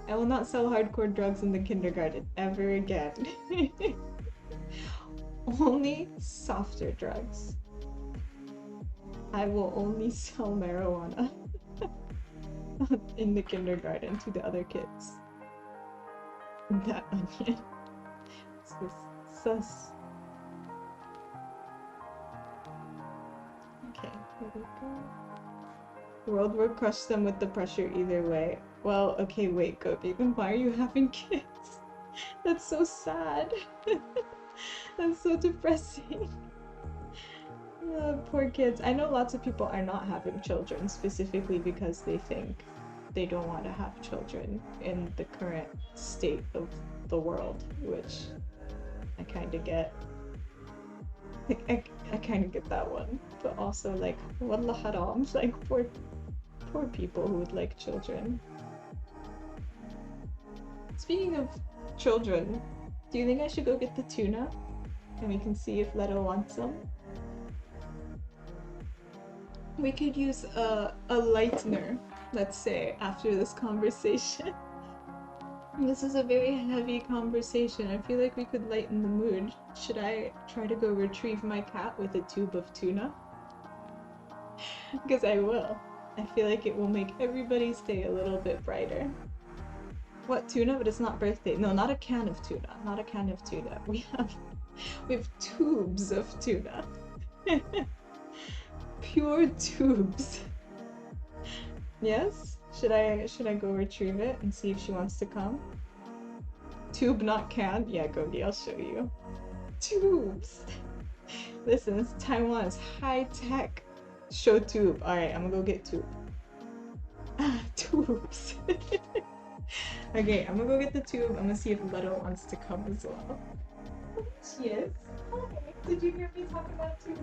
I will not sell hardcore drugs in the kindergarten ever again. Only softer drugs. I will only sell marijuana in the kindergarten to the other kids. That onion. It's this sus. Okay, here we go. The world will crush them with the pressure either way. Well, okay, wait, Gobi, then why are you having kids? That's so sad. That's so depressing. Poor kids. I know lots of people are not having children specifically because they think they don't want to have children in the current state of the world, which I kind of get. Like, I kind of get that one, but also like, wallah haram, like poor people who would like children. Speaking of children, do you think I should go get the tuna? And we can see if Leto wants some? We could use a lightener, let's say, after this conversation. This is a very heavy conversation. I feel like we could lighten the mood. Should I try to go retrieve my cat with a tube of tuna? Because I will. I feel like it will make everybody's day a little bit brighter. What, tuna? But it's not birthday. No, not a can of tuna. Not a can of tuna. We have tubes of tuna. Pure tubes. Yes? Should I go retrieve it and see if she wants to come? Tube, not can? Yeah, Gogi, I'll show you. Tubes! Listen, this Taiwan is high tech. Show tube. Alright, I'm gonna go get tube. Ah, tubes. Okay, I'm gonna go get the tube. I'm gonna see if Leto wants to come as well. She is. Hi. Did you hear me talk about tuna?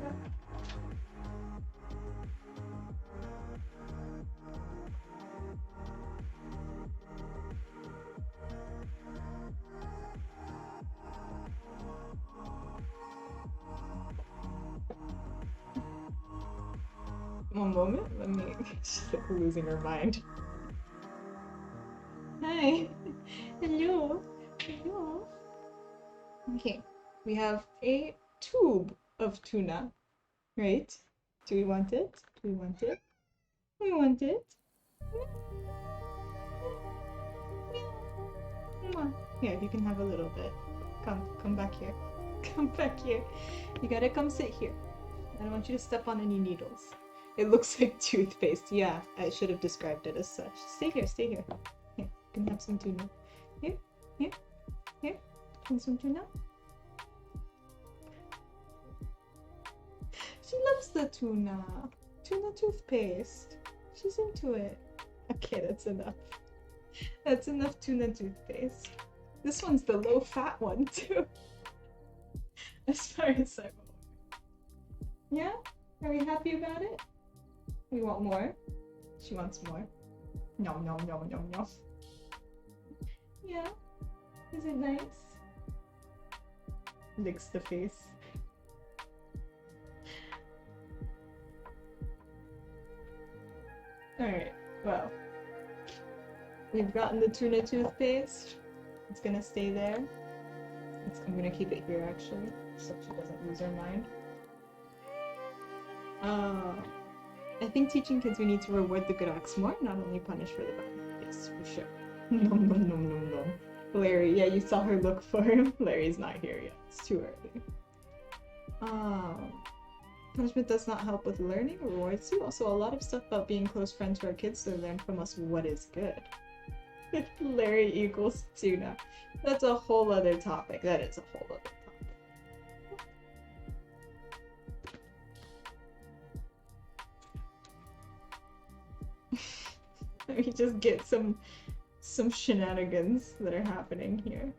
One moment, let me. She's like losing her mind. Hi. Hello. Hello. Okay. We have a tube of tuna, right? Do we want it? Do we want it? We want it. Come on. Here, you can have a little bit. Come back here. Come back here. You gotta come sit here. I don't want you to step on any needles. It looks like toothpaste. Yeah, I should have described it as such. Stay here, stay here. Here, you can have some tuna. Here, here, here. Want some tuna? She loves the tuna. Tuna toothpaste. She's into it. Okay, that's enough. That's enough tuna toothpaste. This one's the low-fat one, too. As far as I'm aware. Yeah? Are we happy about it? We want more? She wants more. Nom nom nom nom nom. Yeah? Is it nice? Licks the face. Alright, well. We've gotten the tuna toothpaste. It's gonna stay there. I'm gonna keep it here actually, so she doesn't lose her mind. I think teaching kids we need to reward the good acts more, not only punish for the bad. Yes, for sure. Nom nom nom nom nom. Larry, yeah, you saw her look for him. Larry's not here yet. It's too early. Punishment does not help with learning. Rewards you. Also, a lot of stuff about being close friends to our kids to learn from us what is good. Larry equals tuna. That's a whole other topic. That is a whole other topic. Let me just get some shenanigans that are happening here.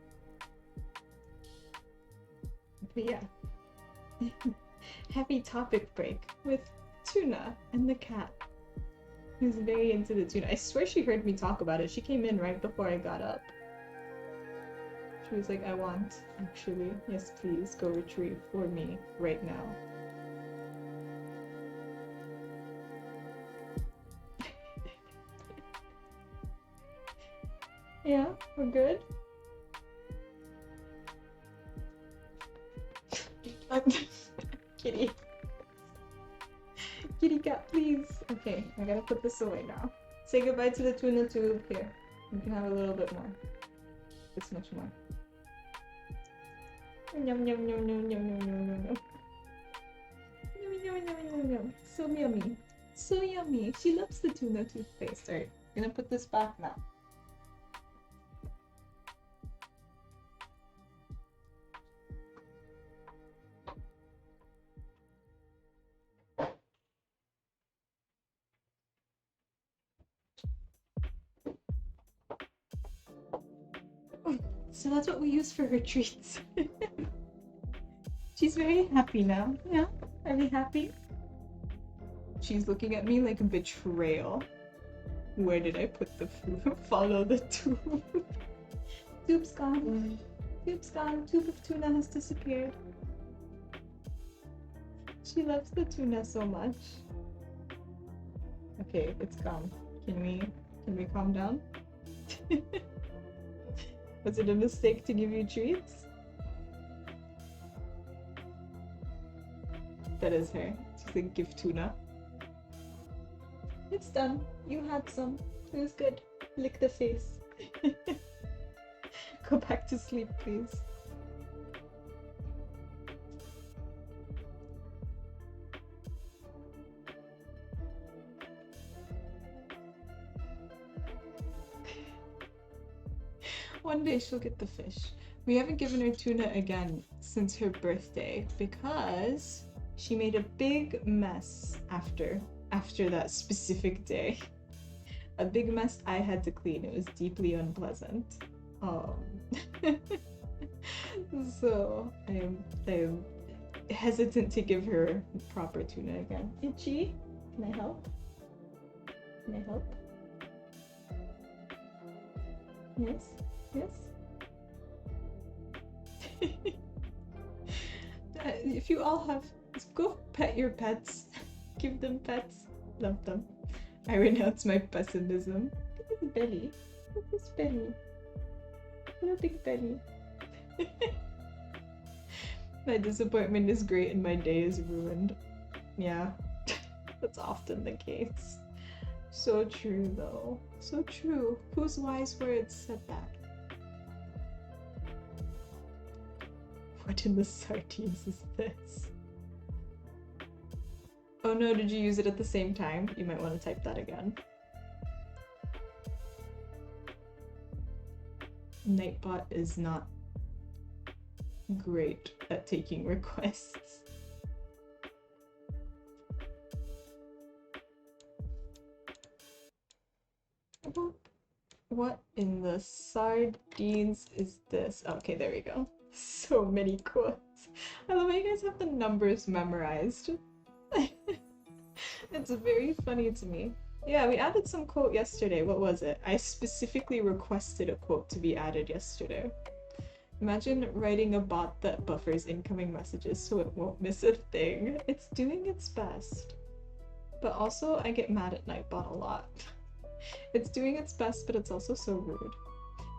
But yeah. Happy topic break with Tuna and the cat. Who's very into the tuna. I swear she heard me talk about it. She came in right before I got up. She was like, I want, actually. Yes, please, go retrieve for me right now. Yeah, we're good? Kitty. Kitty cat, please. Okay, I gotta put this away now. Say goodbye to the tuna tube. Here, you can have a little bit more. This much more. Yum yum yum yum yum yum yum yum yum. Yum yum yum yum yum. So yummy. So yummy. She loves the tuna toothpaste. Alright, I'm gonna put this back now. So that's what we use for her treats. She's very happy now. Yeah? Are we happy? She's looking at me like a betrayal. Where did I put the food? Follow the tube. Tube's gone. Tube's gone. Tube of tuna has disappeared. She loves the tuna so much. Okay, it's gone. Can we calm down? Was it a mistake to give you treats? That is her. She's a gift tuna. It's done. You had some. It was good. Lick the face. Go back to sleep, please. One day she'll get the fish. We haven't given her tuna again since her birthday because she made a big mess after that specific day. A big mess I had to clean. It was deeply unpleasant. So I'm hesitant to give her proper tuna again. Itchy, can I help? Can I help? Yes? Yes? If you all have, go pet your pets. Give them pets. Love them. I renounce my pessimism. Look at his belly. Look at his belly. What a big belly. My disappointment is great and my day is ruined. Yeah, that's often the case. So true, though. So true. Whose wise words said that? What in the sardines is this? Oh no, did you use it at the same time? You might want to type that again. Nightbot is not great at taking requests. What in the sardines is this? Okay, there we go. So many quotes. I love how you guys have the numbers memorized. It's very funny to me. Yeah, we added some quote yesterday. What was it? I specifically requested a quote to be added yesterday. Imagine writing a bot that buffers incoming messages so it won't miss a thing. It's doing its best. But also, I get mad at Nightbot a lot. It's doing its best, but it's also so rude.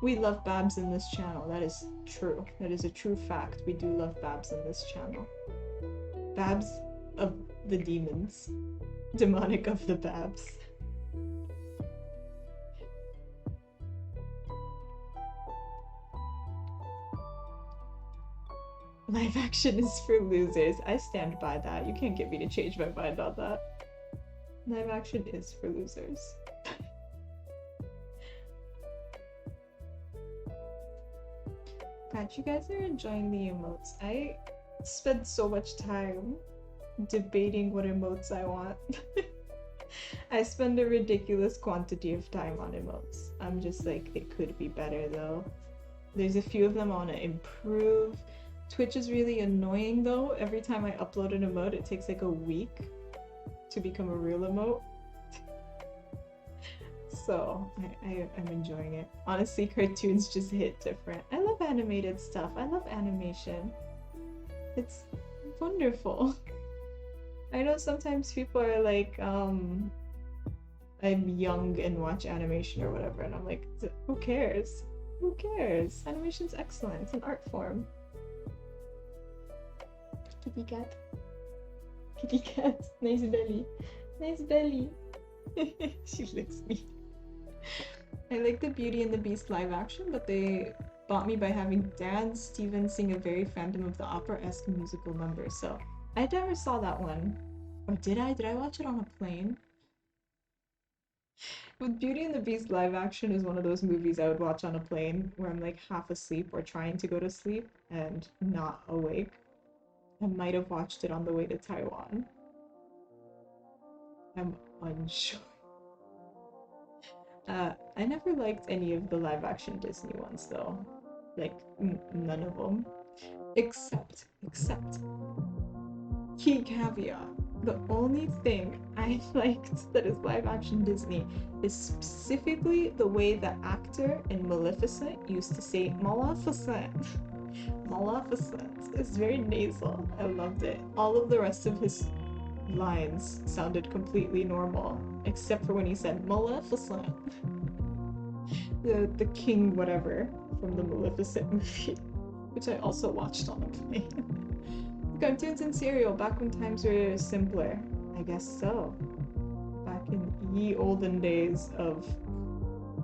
We love Babs in this channel. That is true. That is a true fact. We do love Babs in this channel. Babs of the demons. Demonic of the Babs. Live action is for losers. I stand by that. You can't get me to change my mind on that. Live action is for losers. Glad you guys are enjoying the emotes. I spend so much time debating what emotes I want. I spend a ridiculous quantity of time on emotes. I'm just like, it could be better though. There's a few of them I want to improve. Twitch is really annoying though. Every time I upload an emote, it takes like a week to become a real emote. So I'm enjoying it. Honestly, cartoons just hit different. I love animated stuff. I love animation. It's wonderful. I know sometimes people are like, I'm young and watch animation or whatever, and I'm like, who cares? Who cares? Animation's excellent. It's an art form. Kitty cat. Kitty cat. Nice belly. Nice belly. She licks me. I like the Beauty and the Beast live action, but they bought me by having Dan Stevens sing a very Phantom of the Opera-esque musical number, so I never saw that one. Or did I? Did I watch it on a plane? But Beauty and the Beast live action is one of those movies I would watch on a plane where I'm like half asleep or trying to go to sleep and not awake. I might have watched it on the way to Taiwan. I'm unsure. I never liked any of the live action Disney ones though. Like, none of them. Except, key caveat, the only thing I liked that is live action Disney is specifically the way the actor in Maleficent used to say Maleficent. Maleficent. It's very nasal. I loved it. All of the rest of his lines sounded completely normal, except for when he said Maleficent. The king whatever from the Maleficent movie, which I also watched on a plane. Cartoons and cereal back when times were simpler. I guess so. Back in ye olden days of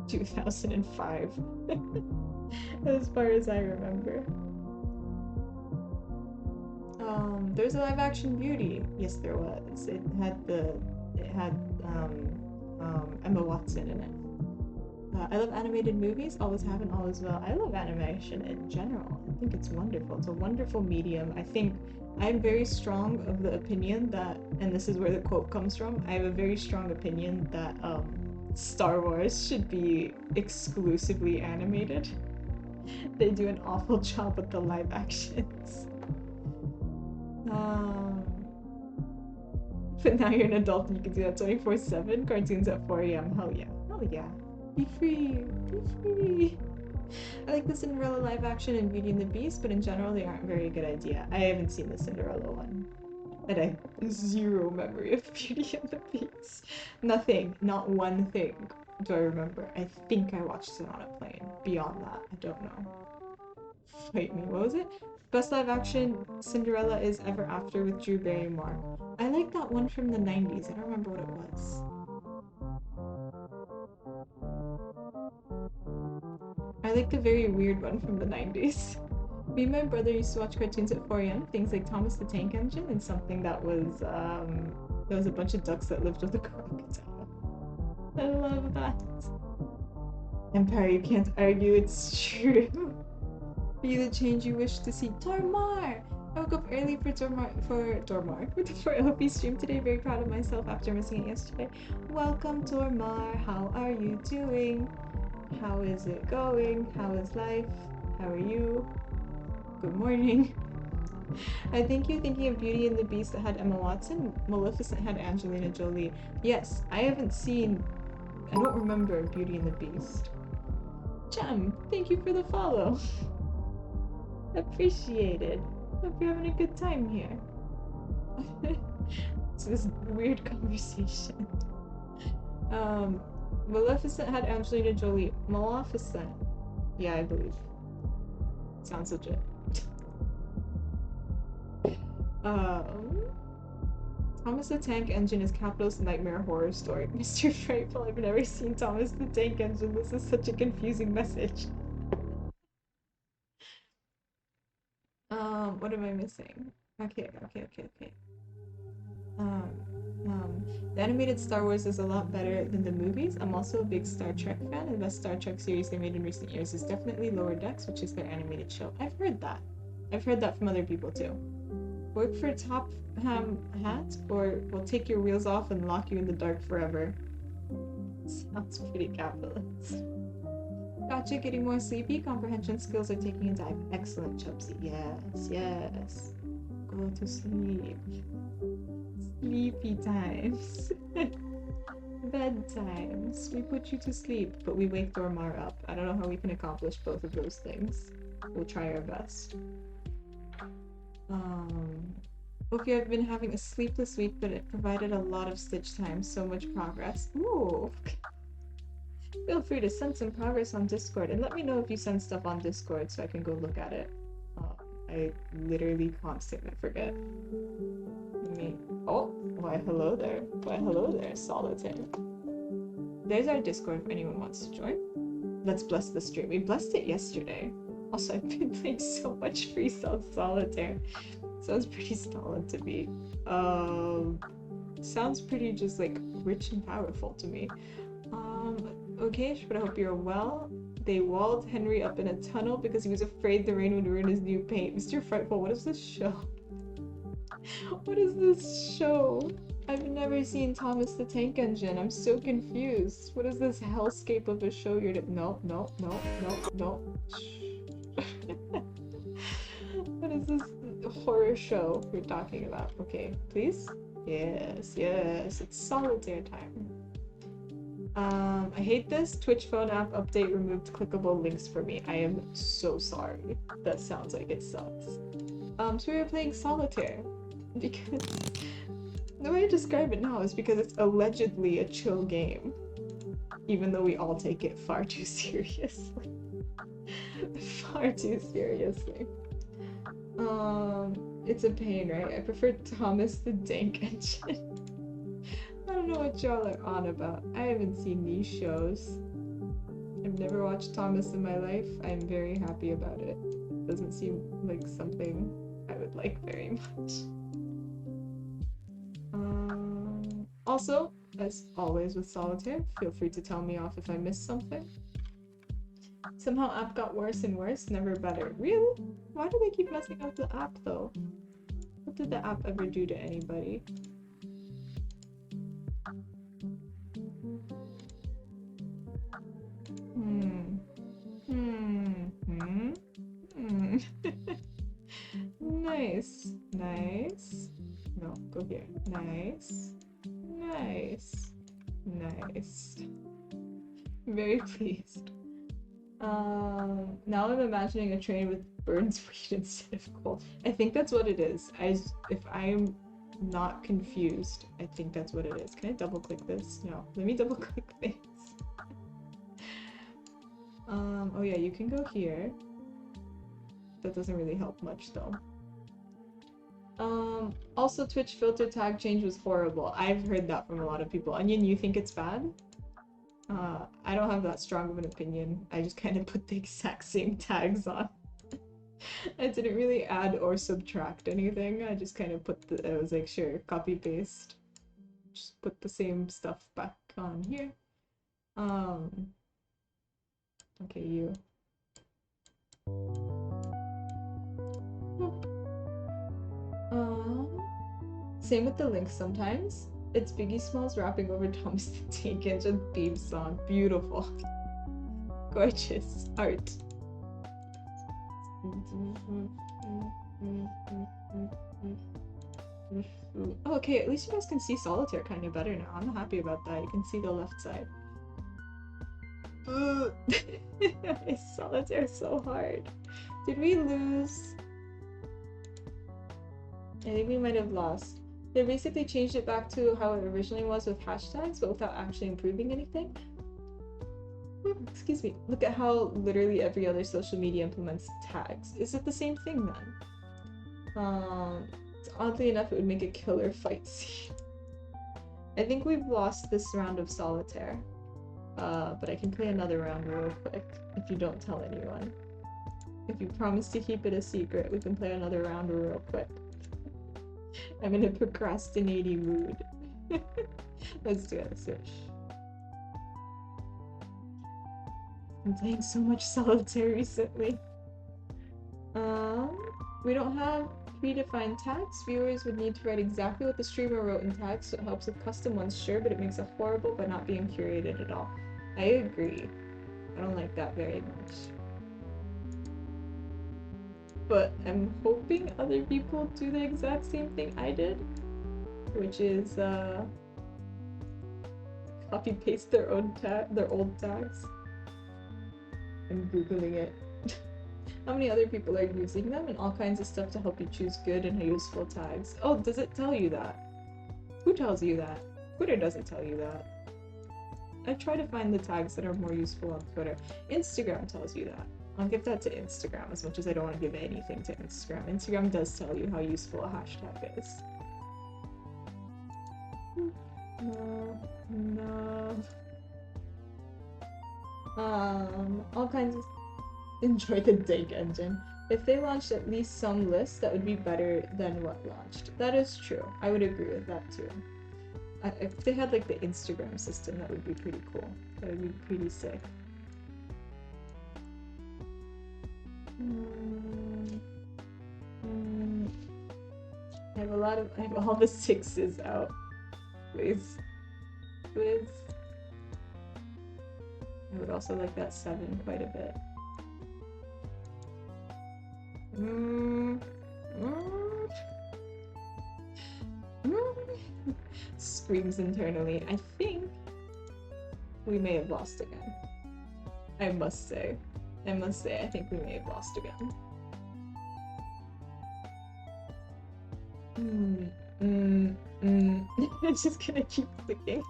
2005. As far as I remember. There's a live action Beauty. Yes, there was. It had Emma Watson in it. I love animated movies, always have and always will. I love animation in general. I think it's wonderful. It's a wonderful medium. I think I'm very strong of the opinion that, and this is where the quote comes from, I have a very strong opinion that Star Wars should be exclusively animated. They do an awful job with the live actions. But now you're an adult and you can do that 24/7. Cartoons at 4 a.m. Hell yeah. Hell yeah. Be free. Be free. I like the Cinderella live action and Beauty and the Beast, but in general they aren't a very good idea. I haven't seen the Cinderella one. And I have zero memory of Beauty and the Beast. Nothing. Not one thing do I remember. I think I watched it on a plane. Beyond that, I don't know. Fight me. What was it? Best live action Cinderella is Ever After with Drew Barrymore. I like that one from the 90s. I don't remember what it was. I like the very weird one from the 90s. Me and my brother used to watch cartoons at 4 a.m. Things like Thomas the Tank Engine and something that was there was a bunch of ducks that lived with a crocodile. I love that. Empire, you can't argue, it's true. Be the change you wish to see. Tormar! I woke up early for for LP stream today. Very proud of myself after missing it yesterday. Welcome, Tormar. How are you doing? How is it going? How is life? How are you? Good morning. I think you're thinking of Beauty and the Beast that had Emma Watson. Maleficent had Angelina Jolie. Yes, I don't remember Beauty and the Beast. Gem, thank you for the follow. Appreciated. Hope you're having a good time here. It's this weird conversation. Maleficent had Angelina Jolie. Maleficent. Yeah, I believe. Sounds legit. Thomas the Tank Engine is Capital's nightmare horror story. Mr. Frightful, I've never seen Thomas the Tank Engine. This is such a confusing message. What am I missing? Okay. The animated Star Wars is a lot better than the movies. I'm also a big Star Trek fan, and the best Star Trek series they made in recent years is definitely Lower Decks, which is their animated show. I've heard that. I've heard that from other people too. Work for Top Ham Hat, or we'll take your wheels off and lock you in the dark forever. Sounds pretty capitalist. Gotcha, getting more sleepy. Comprehension skills are taking a dive. Excellent, Chubsy. Yes. Go to sleep. Sleepy times. Bedtimes. We put you to sleep, but we wake Dormar up. I don't know how we can accomplish both of those things. We'll try our best. Hope you have been having a sleepless week, but it provided a lot of Stitch time. So much progress. Ooh. Feel free to send some progress on Discord, and let me know if you send stuff on Discord so I can go look at it. I literally constantly forget. Why hello there, Solitaire. There's our Discord if anyone wants to join. Let's bless the stream. We blessed it yesterday. Also, I've been playing so much Free Cell Solitaire. Sounds pretty solid to me. Sounds pretty just like rich and powerful to me. Okay, but I hope you're well. They walled Henry up in a tunnel because he was afraid the rain would ruin his new paint. Mr. Frightful, what is this show? What is this show? I've never seen Thomas the Tank Engine. I'm so confused. What is this hellscape of a show you're No. What is this horror show you're talking about? Okay, please? Yes, it's solitaire time. I hate this. Twitch phone app update removed clickable links for me. I am so sorry. That sounds like it sucks. So we were playing solitaire. Because the way I describe it now is because it's allegedly a chill game. Even though we all take it far too seriously. Far too seriously. It's a pain, right? I prefer Thomas the Tank Engine. I don't know what y'all are on about. I haven't seen these shows. I've never watched Thomas in my life. I'm very happy about it. Doesn't seem like something I would like very much. Also, as always with Solitaire, feel free to tell me off if I missed something. Somehow app got worse and worse, never better. Really? Why do they keep messing up the app though? What did the app ever do to anybody? Nice. No, go here. Nice. Very pleased. Now I'm imagining a train with Burns weed instead of coal. I think that's what it is. If I'm not confused, I think that's what it is. Can I double click this? No. Let me double click this. Oh yeah, you can go here. That doesn't really help much though. Also Twitch filter tag change was horrible. I've heard that from a lot of people. Onion, you think it's bad? I don't have that strong of an opinion. I just kind of put the exact same tags on. I didn't really add or subtract anything. I just kind of put I was like, sure, copy paste. Just put the same stuff back on here. Okay, you. Same with the links sometimes. It's Biggie Smalls rapping over Thomas the Tank Engine theme song. Beautiful. Gorgeous art. Okay, at least you guys can see Solitaire kind of better now. I'm happy about that. You can see the left side. Solitaire is so hard. Did we lose? I think we might have lost. They basically changed it back to how it originally was with hashtags, but without actually improving anything. Excuse me. Look at how literally every other social media implements tags. Is it the same thing then? Oddly enough, it would make a killer fight scene. I think we've lost this round of Solitaire. But I can play another round real quick if you don't tell anyone. If you promise to keep it a secret, we can play another round real quick. I'm in a procrastinating mood. Let's do it. Let's do it. I'm playing so much Solitaire recently. We don't have predefined tags. Viewers would need to write exactly what the streamer wrote in tags, so it helps with custom ones, sure, but it makes it horrible by not being curated at all. I agree. I don't like that very much. But I'm hoping other people do the exact same thing I did, which is copy paste their old tags. I'm googling it. How many other people are using them and all kinds of stuff to help you choose good and useful tags? Oh, does it tell you that? Who tells you that? Twitter doesn't tell you that. I try to find the tags that are more useful on Twitter. Instagram tells you that. I'll give that to Instagram as much as I don't want to give anything to Instagram. Instagram does tell you how useful a hashtag is. No. All kinds of... Enjoy the Dank engine. If they launched at least some lists, that would be better than what launched. That is true. I would agree with that too. If they had like the Instagram system, that would be pretty cool. That would be pretty sick. I have all the 6s out. Please. Please. I would also like that 7 quite a bit. Screams internally. I think we may have lost again. I must say, I think we may have lost again. It's just gonna keep clicking.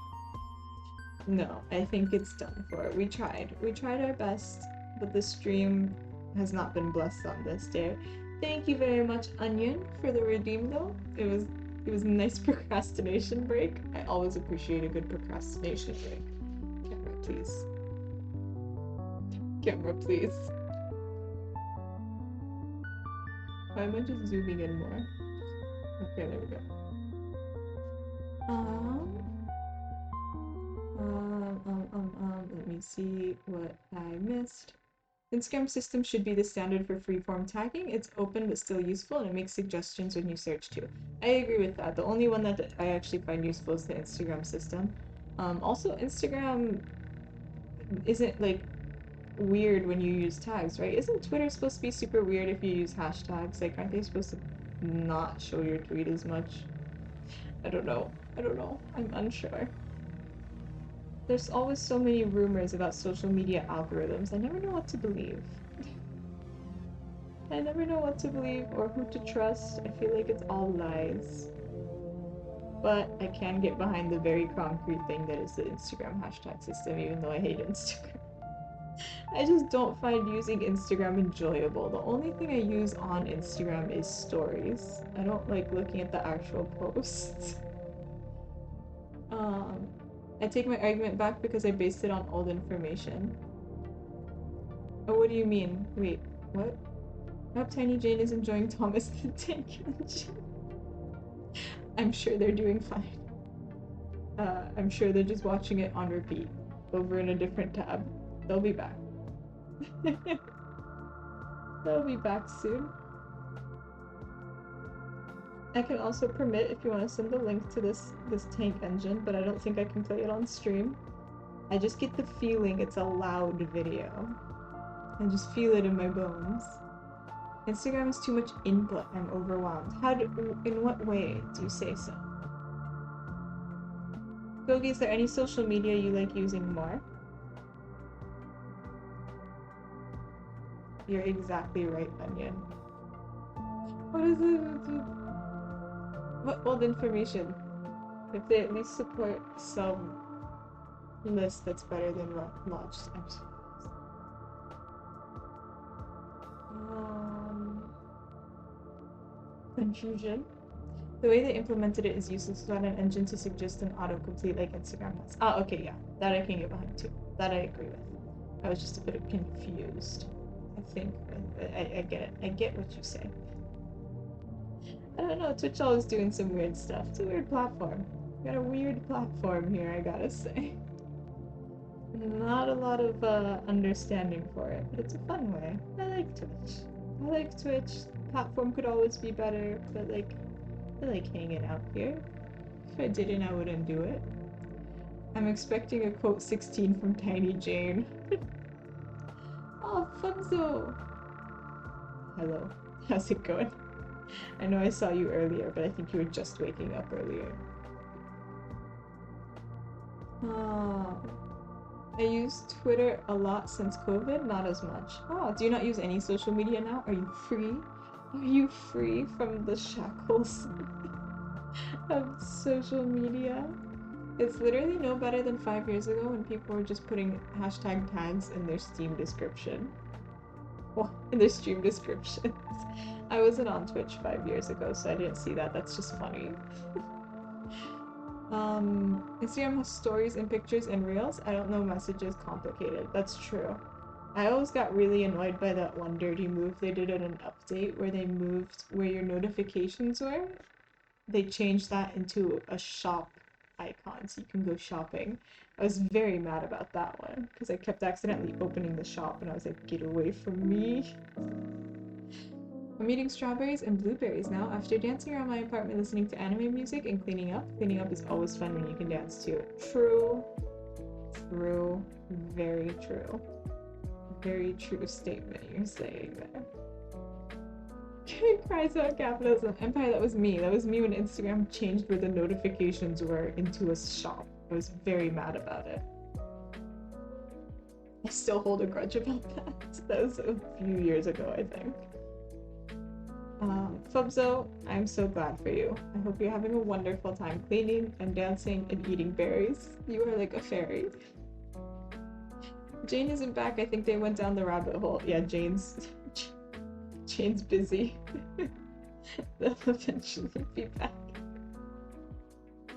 No, I think it's done for. We tried our best, but the stream has not been blessed on this day. Thank you very much, Onion, for the redeem though. It was a nice procrastination break. I always appreciate a good procrastination break. Camera, please. Camera, please. Why am I just zooming in more? Okay, there we go. Let me see what I missed. Instagram system should be the standard for freeform tagging. It's open but still useful, and it makes suggestions when you search too. I agree with that. The only one that I actually find useful is the Instagram system. Also, Instagram isn't like weird when you use tags, right? Isn't Twitter supposed to be super weird if you use hashtags? Like, aren't they supposed to not show your tweet as much? I don't know. I'm unsure. There's always so many rumors about social media algorithms. I never know what to believe. I never know what to believe or who to trust. I feel like it's all lies. But I can get behind the very concrete thing that is the Instagram hashtag system, even though I hate Instagram. I just don't find using Instagram enjoyable. The only thing I use on Instagram is stories. I don't like looking at the actual posts. Um, I take my argument back because I based it on old information. Oh, what do you mean? Wait, what? I hope Tiny Jane is enjoying Thomas the Tank Engine. I'm sure they're doing fine. I'm sure they're just watching it on repeat, over in a different tab. They'll be back. They'll be back soon. I can also permit if you want to send the link to this tank engine, but I don't think I can play it on stream. I just get the feeling it's a loud video. I just feel it in my bones. Instagram is too much input. I'm overwhelmed. In what way do you say so? Gogi, is there any social media you like using more? You're exactly right, Onion. What is it? What old information? If they at least support some list that's better than launched. Confusion. The way they implemented it is useless without an engine to suggest an autocomplete like Instagram has. Oh, okay, yeah. That I can get behind too. That I agree with. I was just a bit confused. I think I get it. I get what you say. I don't know, Twitch always doing some weird stuff. It's a weird platform. Got a weird platform here, I gotta say. Not a lot of understanding for it, but it's a fun way. I like Twitch. I like Twitch. The platform could always be better, but like, I like hanging out here. If I didn't, I wouldn't do it. I'm expecting a quote 16 from Tiny Jane. Oh, Funzo! Hello. How's it going? I know I saw you earlier, but I think you were just waking up earlier. I use Twitter a lot since COVID, not as much. Oh, do you not use any social media now? Are you free? Are you free from the shackles of social media? It's literally no better than 5 years ago when people were just putting hashtag tags in their Steam description. Well, in their stream descriptions. I wasn't on Twitch 5 years ago, so I didn't see that. That's just funny. Instagram has stories and pictures and reels. I don't know, messages complicated. That's true. I always got really annoyed by that one dirty move they did in an update where they moved where your notifications were. They changed that into a shop icon so you can go shopping. I was very mad about that one because I kept accidentally opening the shop and I was like, get away from me. I'm eating strawberries and blueberries now after dancing around my apartment listening to anime music and cleaning up. Cleaning up is always fun when you can dance to it. True. True. Very true. Very true statement you're saying there. Cries about capitalism. Empire, that was me. That was me when Instagram changed where the notifications were into a shop. I was very mad about it. I still hold a grudge about that. That was a few years ago, I think. Fubzo, I'm so glad for you. I hope you're having a wonderful time cleaning and dancing and eating berries. You are like a fairy. Jane isn't back. I think they went down the rabbit hole. Yeah, Jane's busy. They'll eventually be back.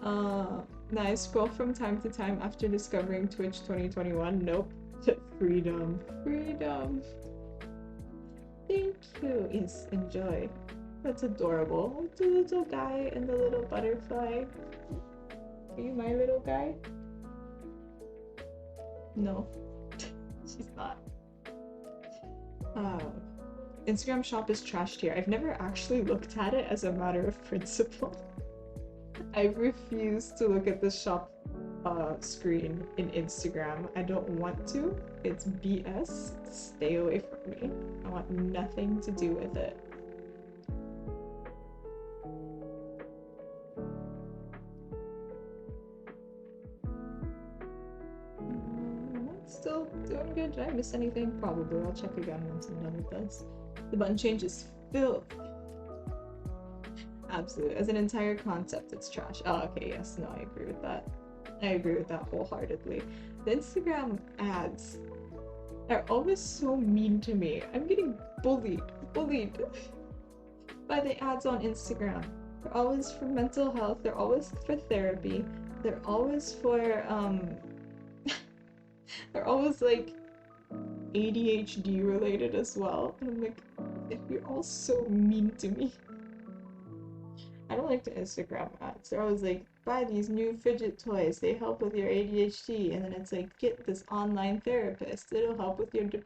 Now I scroll from time to time after discovering Twitch 2021. Nope. Freedom. Freedom. Thank you. Yes, enjoy. That's adorable. The little guy and the little butterfly. Are you my little guy? No. She's not. Instagram shop is trashed here. I've never actually looked at it as a matter of principle. I refuse to look at the shop screen in Instagram. I don't want to. It's BS. Stay away from me. I want nothing to do with it. Still doing good. Did I miss anything? Probably. I'll check again once I'm done with this. The button change is filth. Absolutely. As an entire concept, it's trash. Oh, okay. Yes. No, I agree with that. I agree with that wholeheartedly. The Instagram ads. are always so mean to me. I'm getting bullied by the ads on Instagram. They're always for mental health, they're always for therapy, they're always for they're always like ADHD related as well. And I'm like, you're all so mean to me. I don't like the Instagram ads. They're always like, buy these new fidget toys, they help with your ADHD. And then it's like, get this online therapist, it'll help with your depression.